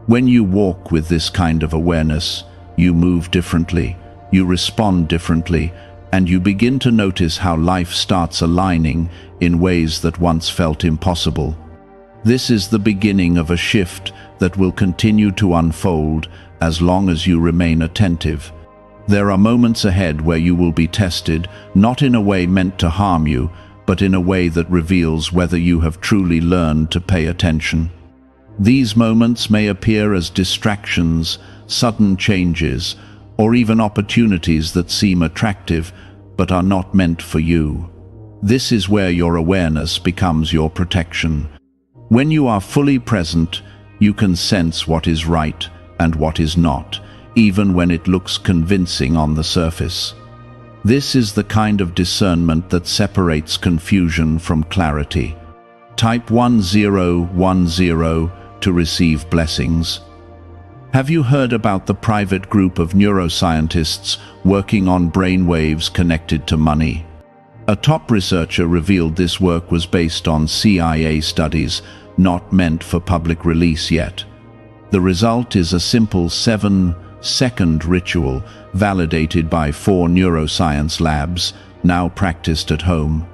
When you walk with this kind of awareness, you move differently, you respond differently, and you begin to notice how life starts aligning in ways that once felt impossible. This is the beginning of a shift that will continue to unfold as long as you remain attentive. There are moments ahead where you will be tested, not in a way meant to harm you, but in a way that reveals whether you have truly learned to pay attention. These moments may appear as distractions, sudden changes, or even opportunities that seem attractive, but are not meant for you. This is where your awareness becomes your protection. When you are fully present, you can sense what is right and what is not, even when it looks convincing on the surface. This is the kind of discernment that separates confusion from clarity. Type 1010 to receive blessings. Have you heard about the private group of neuroscientists working on brainwaves connected to money? A top researcher revealed this work was based on CIA studies, not meant for public release yet. The result is a simple 7-second ritual validated by 4 neuroscience labs, now practiced at home.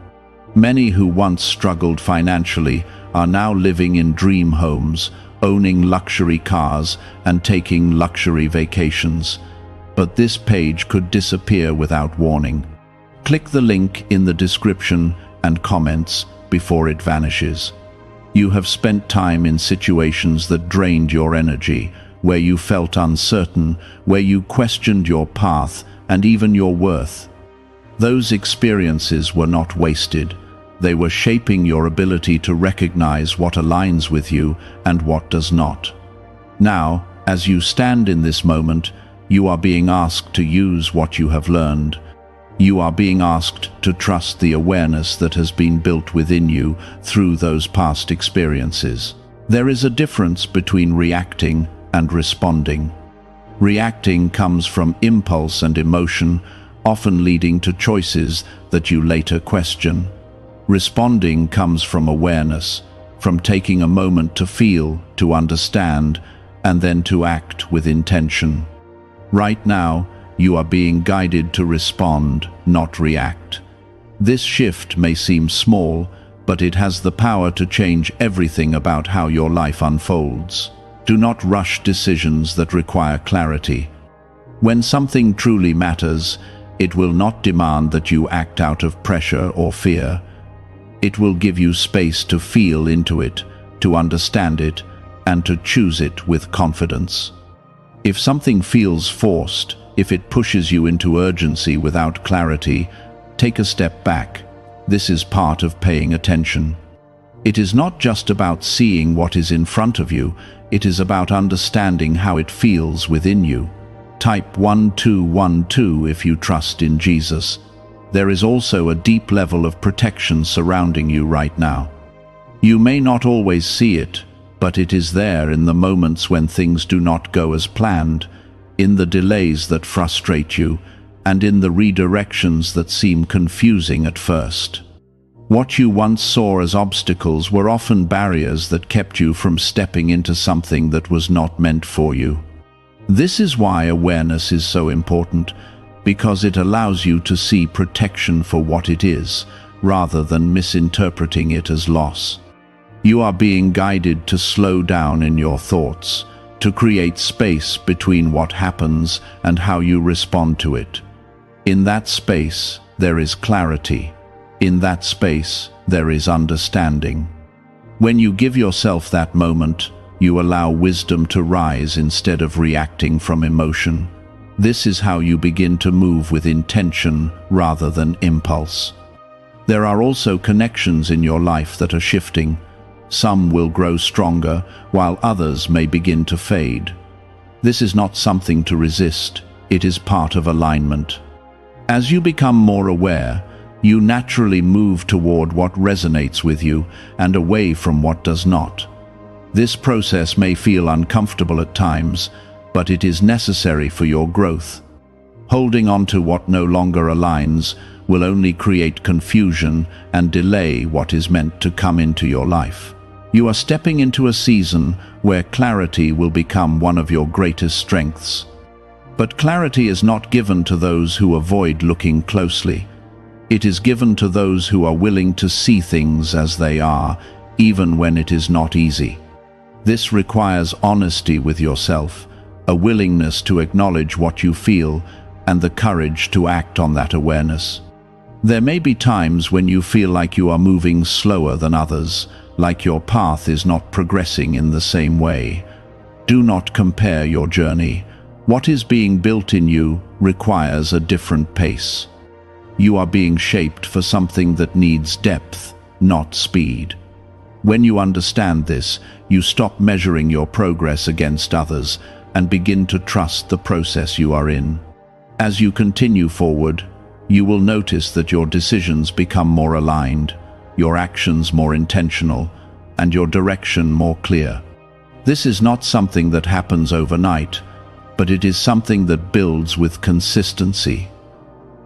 Many who once struggled financially are now living in dream homes, owning luxury cars, and taking luxury vacations. But this page could disappear without warning. Click the link in the description and comments before it vanishes. You have spent time in situations that drained your energy, where you felt uncertain, where you questioned your path and even your worth. Those experiences were not wasted. They were shaping your ability to recognize what aligns with you and what does not. Now, as you stand in this moment, you are being asked to use what you have learned. You are being asked to trust the awareness that has been built within you through those past experiences. There is a difference between reacting and responding. Reacting comes from impulse and emotion, often leading to choices that you later question. Responding comes from awareness, from taking a moment to feel, to understand, and then to act with intention. Right now, you are being guided to respond, not react. This shift may seem small, but it has the power to change everything about how your life unfolds. Do not rush decisions that require clarity. When something truly matters, it will not demand that you act out of pressure or fear. It will give you space to feel into it, to understand it, and to choose it with confidence. If something feels forced, if it pushes you into urgency without clarity, take a step back. This is part of paying attention. It is not just about seeing what is in front of you, it is about understanding how it feels within you. Type 1212 if you trust in Jesus. There is also a deep level of protection surrounding you right now. You may not always see it, but it is there in the moments when things do not go as planned, in the delays that frustrate you, and in the redirections that seem confusing at first. What you once saw as obstacles were often barriers that kept you from stepping into something that was not meant for you. This is why awareness is so important, because it allows you to see protection for what it is, rather than misinterpreting it as loss. You are being guided to slow down in your thoughts, to create space between what happens and how you respond to it. In that space, there is clarity. In that space, there is understanding. When you give yourself that moment, you allow wisdom to rise instead of reacting from emotion. This is how you begin to move with intention rather than impulse. There are also connections in your life that are shifting. Some will grow stronger, while others may begin to fade. This is not something to resist, it is part of alignment. As you become more aware, you naturally move toward what resonates with you and away from what does not. This process may feel uncomfortable at times, but it is necessary for your growth. Holding on to what no longer aligns will only create confusion and delay what is meant to come into your life. You are stepping into a season where clarity will become one of your greatest strengths. But clarity is not given to those who avoid looking closely. It is given to those who are willing to see things as they are, even when it is not easy. This requires honesty with yourself, a willingness to acknowledge what you feel, and the courage to act on that awareness. There may be times when you feel like you are moving slower than others, like your path is not progressing in the same way. Do not compare your journey. What is being built in you requires a different pace. You are being shaped for something that needs depth, not speed. When you understand this, you stop measuring your progress against others and begin to trust the process you are in. As you continue forward, you will notice that your decisions become more aligned, your actions more intentional, and your direction more clear. This is not something that happens overnight, but it is something that builds with consistency.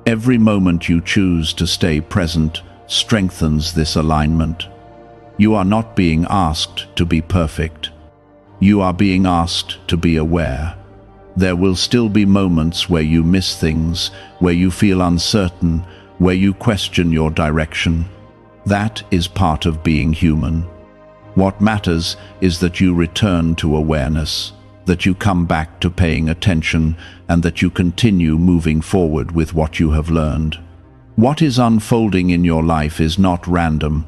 Every moment you choose to stay present strengthens this alignment. You are not being asked to be perfect. You are being asked to be aware. There will still be moments where you miss things, where you feel uncertain, where you question your direction. That is part of being human. What matters is that you return to awareness, that you come back to paying attention, and that you continue moving forward with what you have learned. What is unfolding in your life is not random.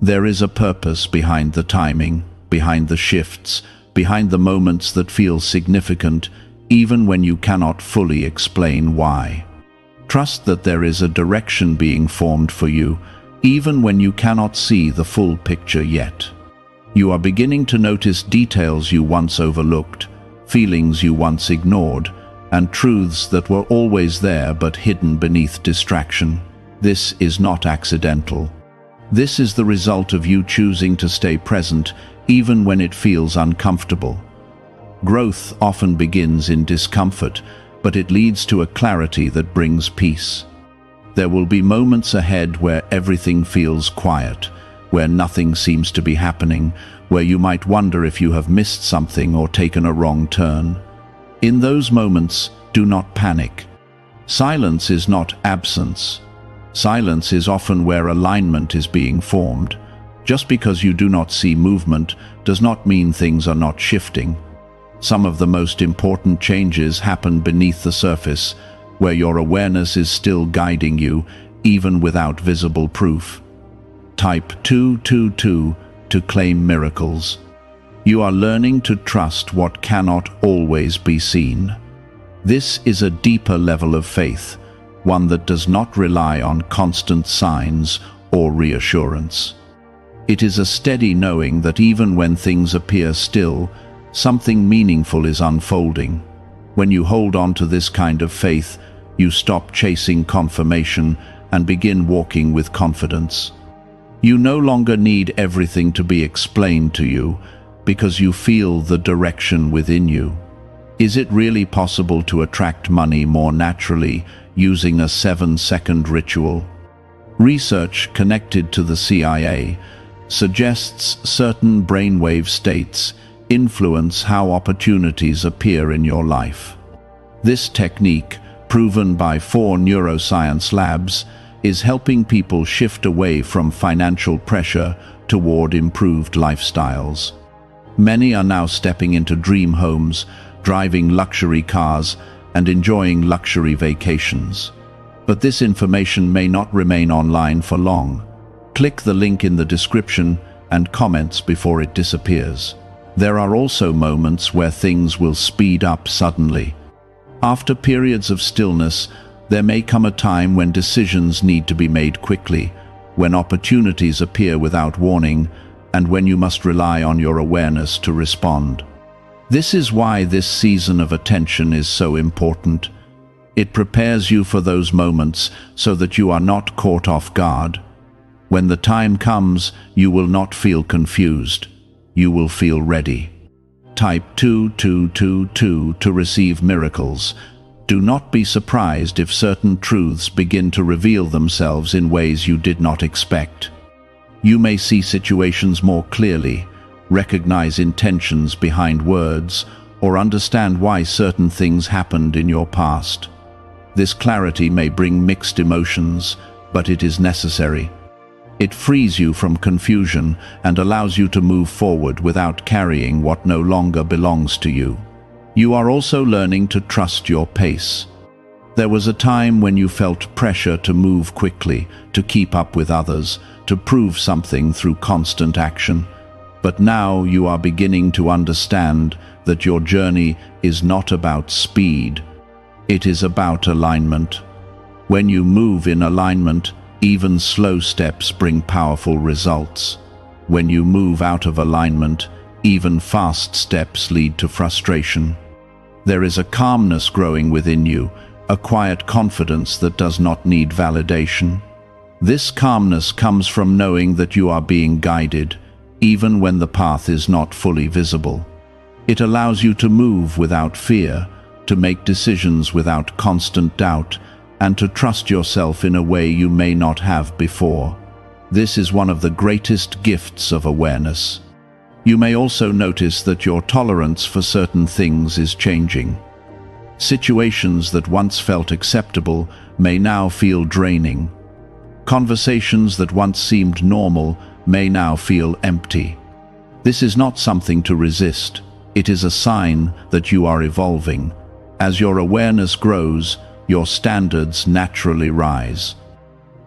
There is a purpose behind the timing, behind the shifts, behind the moments that feel significant, even when you cannot fully explain why. Trust that there is a direction being formed for you, even when you cannot see the full picture yet. You are beginning to notice details you once overlooked, feelings you once ignored, and truths that were always there but hidden beneath distraction. This is not accidental. This is the result of you choosing to stay present even when it feels uncomfortable. Growth often begins in discomfort, but it leads to a clarity that brings peace. There will be moments ahead where everything feels quiet, where nothing seems to be happening, where you might wonder if you have missed something or taken a wrong turn. In those moments, do not panic. Silence is not absence. Silence is often where alignment is being formed. Just because you do not see movement does not mean things are not shifting. Some of the most important changes happen beneath the surface, where your awareness is still guiding you, even without visible proof. Type 222 to claim miracles. You are learning to trust what cannot always be seen. This is a deeper level of faith, one that does not rely on constant signs or reassurance. It is a steady knowing that even when things appear still, something meaningful is unfolding. When you hold on to this kind of faith, you stop chasing confirmation and begin walking with confidence. You no longer need everything to be explained to you because you feel the direction within you. Is it really possible to attract money more naturally using a 7-second ritual? Research connected to the CIA suggests certain brainwave states influence how opportunities appear in your life. This technique, proven by 4 neuroscience labs, is helping people shift away from financial pressure toward improved lifestyles. Many are now stepping into dream homes, driving luxury cars, and enjoying luxury vacations. But this information may not remain online for long. Click the link in the description and comments before it disappears. There are also moments where things will speed up suddenly. After periods of stillness, there may come a time when decisions need to be made quickly, when opportunities appear without warning, and when you must rely on your awareness to respond. This is why this season of attention is so important. It prepares you for those moments so that you are not caught off guard. When the time comes, you will not feel confused. You will feel ready. Type 2222 to receive miracles. Do not be surprised if certain truths begin to reveal themselves in ways you did not expect. You may see situations more clearly, recognize intentions behind words, or understand why certain things happened in your past. This clarity may bring mixed emotions, but it is necessary. It frees you from confusion and allows you to move forward without carrying what no longer belongs to you. You are also learning to trust your pace. There was a time when you felt pressure to move quickly, to keep up with others, to prove something through constant action. But now you are beginning to understand that your journey is not about speed. It is about alignment. When you move in alignment, even slow steps bring powerful results. When you move out of alignment, even fast steps lead to frustration. There is a calmness growing within you, a quiet confidence that does not need validation. This calmness comes from knowing that you are being guided, even when the path is not fully visible. It allows you to move without fear, to make decisions without constant doubt, and to trust yourself in a way you may not have before. This is one of the greatest gifts of awareness. You may also notice that your tolerance for certain things is changing. Situations that once felt acceptable may now feel draining. Conversations that once seemed normal may now feel empty. This is not something to resist. It is a sign that you are evolving. As your awareness grows, your standards naturally rise.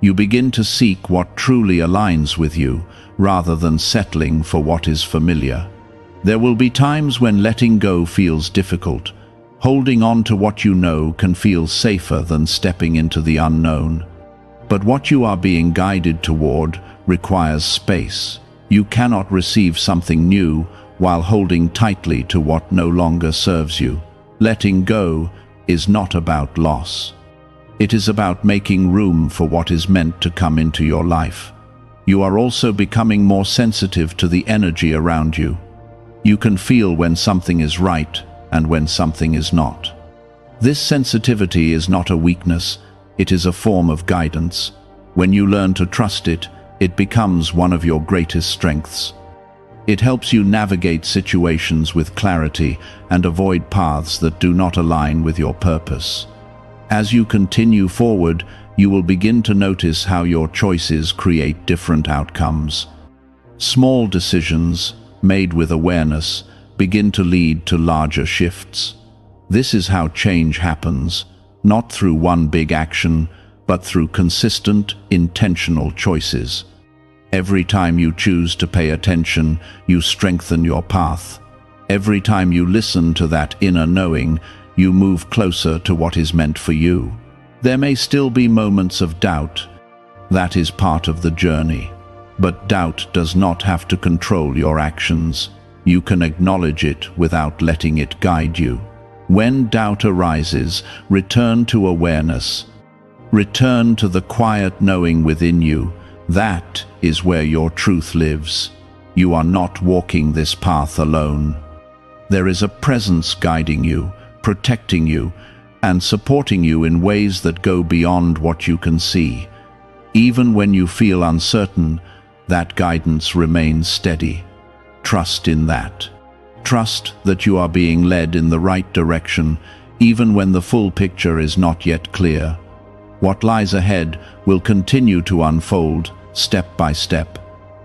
You begin to seek what truly aligns with you, rather than settling for what is familiar. There will be times when letting go feels difficult. Holding on to what you know can feel safer than stepping into the unknown. But what you are being guided toward requires space. You cannot receive something new while holding tightly to what no longer serves you. Letting go is not about loss. It is about making room for what is meant to come into your life. You are also becoming more sensitive to the energy around you. You can feel when something is right and when something is not. This sensitivity is not a weakness, it is a form of guidance. When you learn to trust it, it becomes one of your greatest strengths. It helps you navigate situations with clarity and avoid paths that do not align with your purpose. As you continue forward, you will begin to notice how your choices create different outcomes. Small decisions, made with awareness, begin to lead to larger shifts. This is how change happens, not through one big action, but through consistent, intentional choices. Every time you choose to pay attention, you strengthen your path. Every time you listen to that inner knowing, you move closer to what is meant for you. There may still be moments of doubt. That is part of the journey. But doubt does not have to control your actions. You can acknowledge it without letting it guide you. When doubt arises, return to awareness. Return to the quiet knowing within you. That is where your truth lives. You are not walking this path alone. There is a presence guiding you, protecting you, and supporting you in ways that go beyond what you can see. Even when you feel uncertain, that guidance remains steady. Trust in that. Trust that you are being led in the right direction, even when the full picture is not yet clear. What lies ahead will continue to unfold, step by step.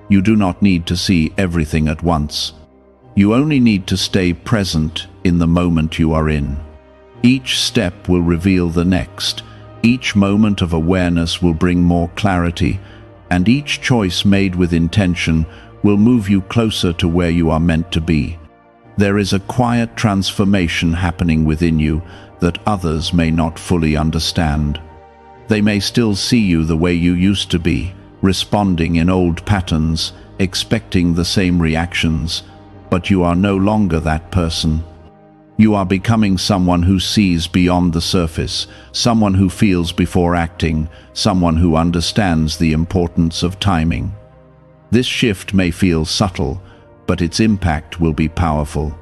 You do not need to see everything at once. You only need to stay present in the moment you are in. Each step will reveal the next. Each moment of awareness will bring more clarity, and each choice made with intention will move you closer to where you are meant to be. There is a quiet transformation happening within you that others may not fully understand. They may still see you the way you used to be, responding in old patterns, expecting the same reactions, but you are no longer that person. You are becoming someone who sees beyond the surface, someone who feels before acting, someone who understands the importance of timing. This shift may feel subtle, but its impact will be powerful.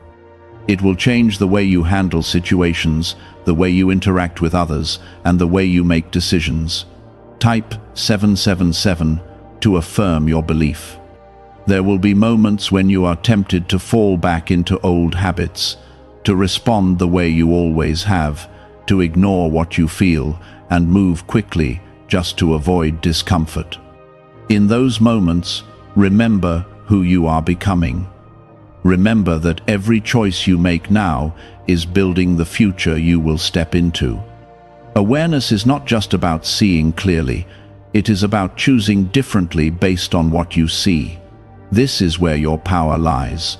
It will change the way you handle situations, the way you interact with others, and the way you make decisions. Type 777 to affirm your belief. There will be moments when you are tempted to fall back into old habits, to respond the way you always have, to ignore what you feel, and move quickly just to avoid discomfort. In those moments, remember who you are becoming. Remember that every choice you make now is building the future you will step into. Awareness is not just about seeing clearly, it is about choosing differently based on what you see. This is where your power lies.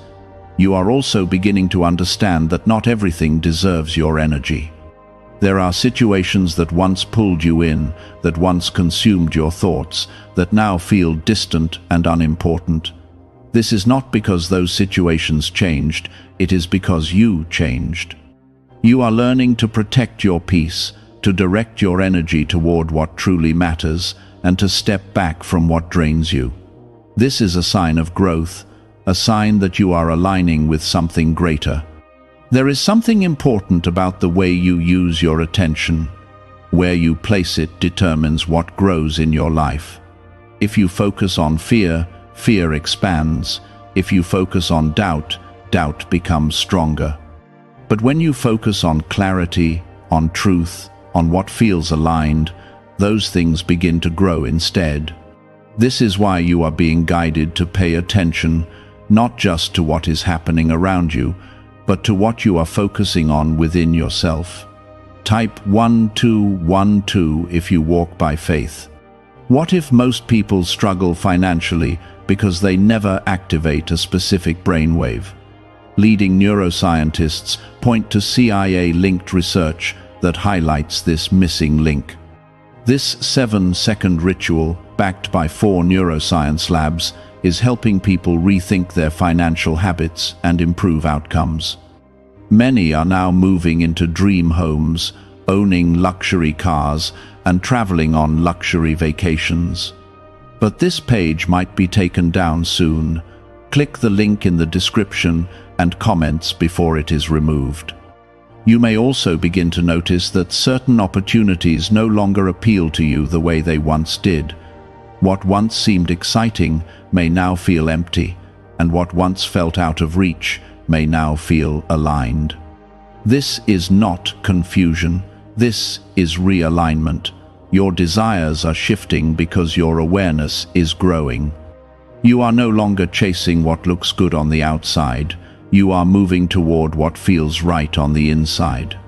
You are also beginning to understand that not everything deserves your energy. There are situations that once pulled you in, that once consumed your thoughts, that now feel distant and unimportant. This is not because those situations changed, it is because you changed. You are learning to protect your peace, to direct your energy toward what truly matters, and to step back from what drains you. This is a sign of growth, a sign that you are aligning with something greater. There is something important about the way you use your attention. Where you place it determines what grows in your life. If you focus on fear, fear expands. If you focus on doubt, doubt becomes stronger. But when you focus on clarity, on truth, on what feels aligned, those things begin to grow instead. This is why you are being guided to pay attention, not just to what is happening around you, but to what you are focusing on within yourself. Type 1212 if you walk by faith. What if most people struggle financially because they never activate a specific brainwave? Leading neuroscientists point to CIA-linked research that highlights this missing link. This 7-second ritual, backed by 4 neuroscience labs, is helping people rethink their financial habits and improve outcomes. Many are now moving into dream homes, owning luxury cars, and traveling on luxury vacations. But this page might be taken down soon. Click the link in the description and comments before it is removed. You may also begin to notice that certain opportunities no longer appeal to you the way they once did. What once seemed exciting may now feel empty, and what once felt out of reach may now feel aligned. This is not confusion. This is realignment. Your desires are shifting because your awareness is growing. You are no longer chasing what looks good on the outside. You are moving toward what feels right on the inside.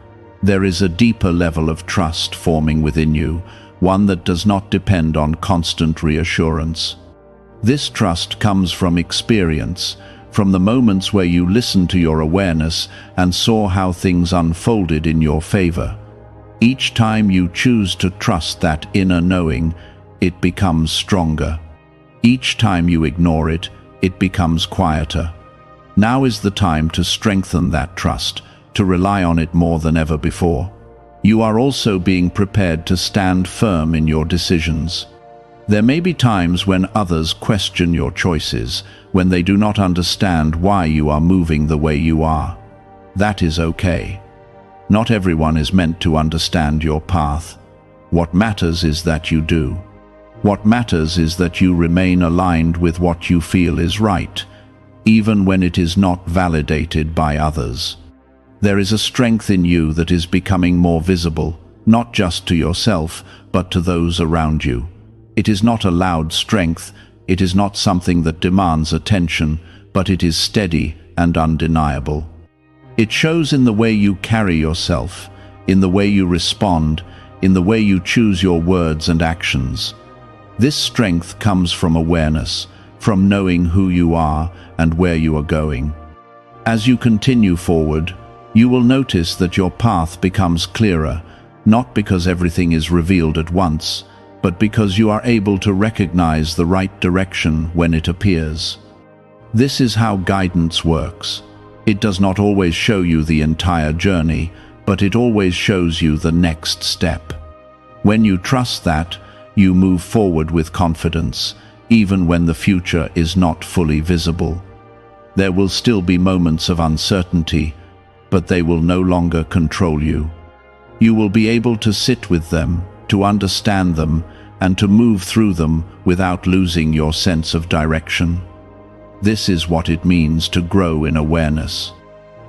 There is a deeper level of trust forming within you, one that does not depend on constant reassurance. This trust comes from experience, from the moments where you listened to your awareness and saw how things unfolded in your favor. Each time you choose to trust that inner knowing, it becomes stronger. Each time you ignore it, it becomes quieter. Now is the time to strengthen that trust, to rely on it more than ever before. You are also being prepared to stand firm in your decisions. There may be times when others question your choices, when they do not understand why you are moving the way you are. That is okay. Not everyone is meant to understand your path. What matters is that you do. What matters is that you remain aligned with what you feel is right, even when it is not validated by others. There is a strength in you that is becoming more visible, not just to yourself, but to those around you. It is not a loud strength, it is not something that demands attention, but it is steady and undeniable. It shows in the way you carry yourself, in the way you respond, in the way you choose your words and actions. This strength comes from awareness, from knowing who you are and where you are going. As you continue forward, you will notice that your path becomes clearer, not because everything is revealed at once, but because you are able to recognize the right direction when it appears. This is how guidance works. It does not always show you the entire journey, but it always shows you the next step. When you trust that, you move forward with confidence, even when the future is not fully visible. There will still be moments of uncertainty, but they will no longer control you. You will be able to sit with them, to understand them, and to move through them without losing your sense of direction. This is what it means to grow in awareness.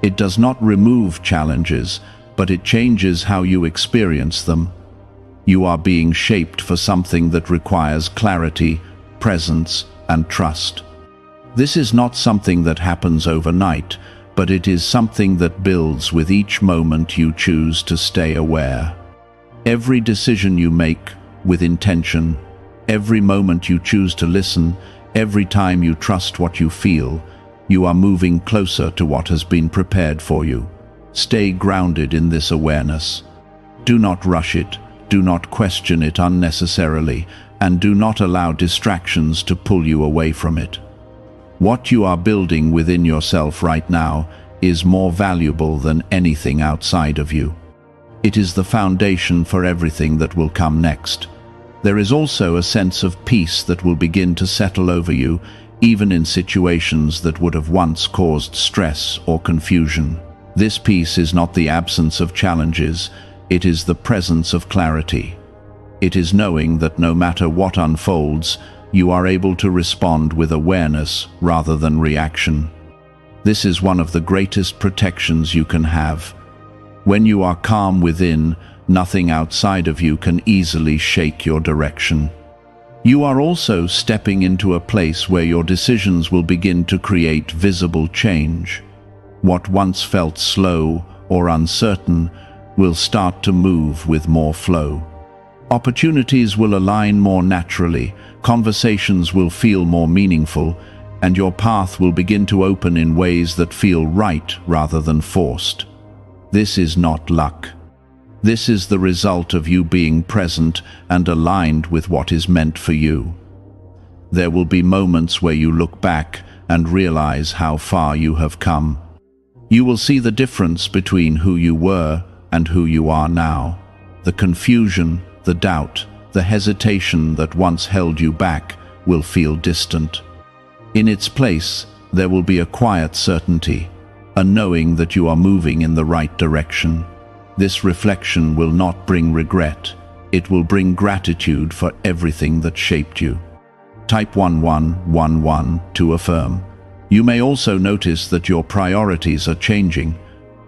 It does not remove challenges, but it changes how you experience them. You are being shaped for something that requires clarity, presence, and trust. This is not something that happens overnight, but it is something that builds with each moment you choose to stay aware. Every decision you make with intention, every moment you choose to listen, every time you trust what you feel, you are moving closer to what has been prepared for you. Stay grounded in this awareness. Do not rush it, do not question it unnecessarily, and do not allow distractions to pull you away from it. What you are building within yourself right now is more valuable than anything outside of you. It is the foundation for everything that will come next. There is also a sense of peace that will begin to settle over you, even in situations that would have once caused stress or confusion. This peace is not the absence of challenges, it is the presence of clarity. It is knowing that no matter what unfolds, you are able to respond with awareness rather than reaction. This is one of the greatest protections you can have. When you are calm within, Nothing outside of you can easily shake your direction. You are also stepping into a place where your decisions will begin to create visible change. What once felt slow or uncertain will start to move with more flow. Opportunities will align more naturally, conversations will feel more meaningful, and your path will begin to open in ways that feel right rather than forced. This is not luck. This is the result of you being present and aligned with what is meant for you. There will be moments where you look back and realize how far you have come. You will see the difference between who you were and who you are now. The confusion, the doubt, the hesitation that once held you back will feel distant. In its place, there will be a quiet certainty, a knowing that you are moving in the right direction. This reflection will not bring regret. It will bring gratitude for everything that shaped you. Type 1111 to affirm. You may also notice that your priorities are changing.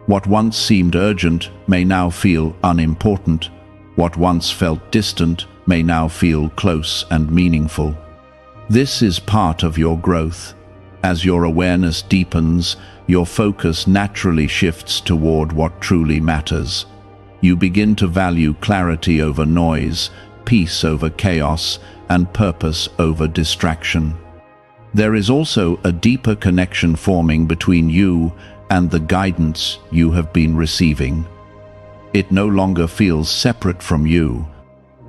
What once seemed urgent may now feel unimportant. What once felt distant may now feel close and meaningful. This is part of your growth. As your awareness deepens, your focus naturally shifts toward what truly matters. You begin to value clarity over noise, peace over chaos, and purpose over distraction. There is also a deeper connection forming between you and the guidance you have been receiving. It no longer feels separate from you.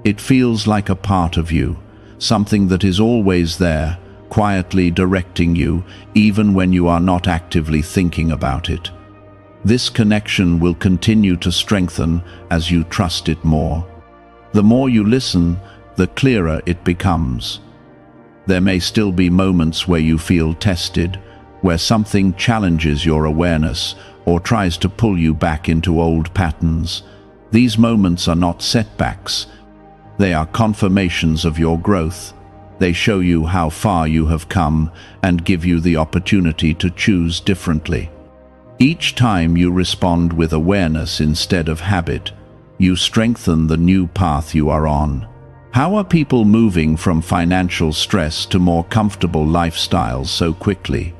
It feels like a part of you, something that is always there, quietly directing you, even when you are not actively thinking about it. This connection will continue to strengthen as you trust it more. The more you listen, the clearer it becomes. There may still be moments where you feel tested, where something challenges your awareness or tries to pull you back into old patterns. These moments are not setbacks. They are confirmations of your growth. They show you how far you have come and give you the opportunity to choose differently. Each time you respond with awareness instead of habit, you strengthen the new path you are on. How are people moving from financial stress to more comfortable lifestyles so quickly?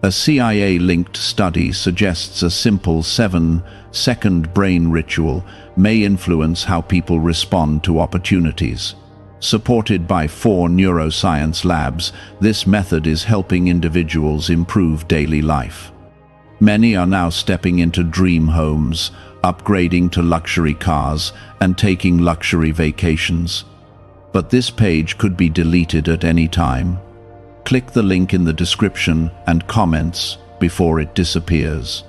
A CIA-linked study suggests a simple 7-second brain ritual may influence how people respond to opportunities. Supported by 4 neuroscience labs, this method is helping individuals improve daily life. Many are now stepping into dream homes, upgrading to luxury cars, and taking luxury vacations. But this page could be deleted at any time. Click the link in the description and comments before it disappears.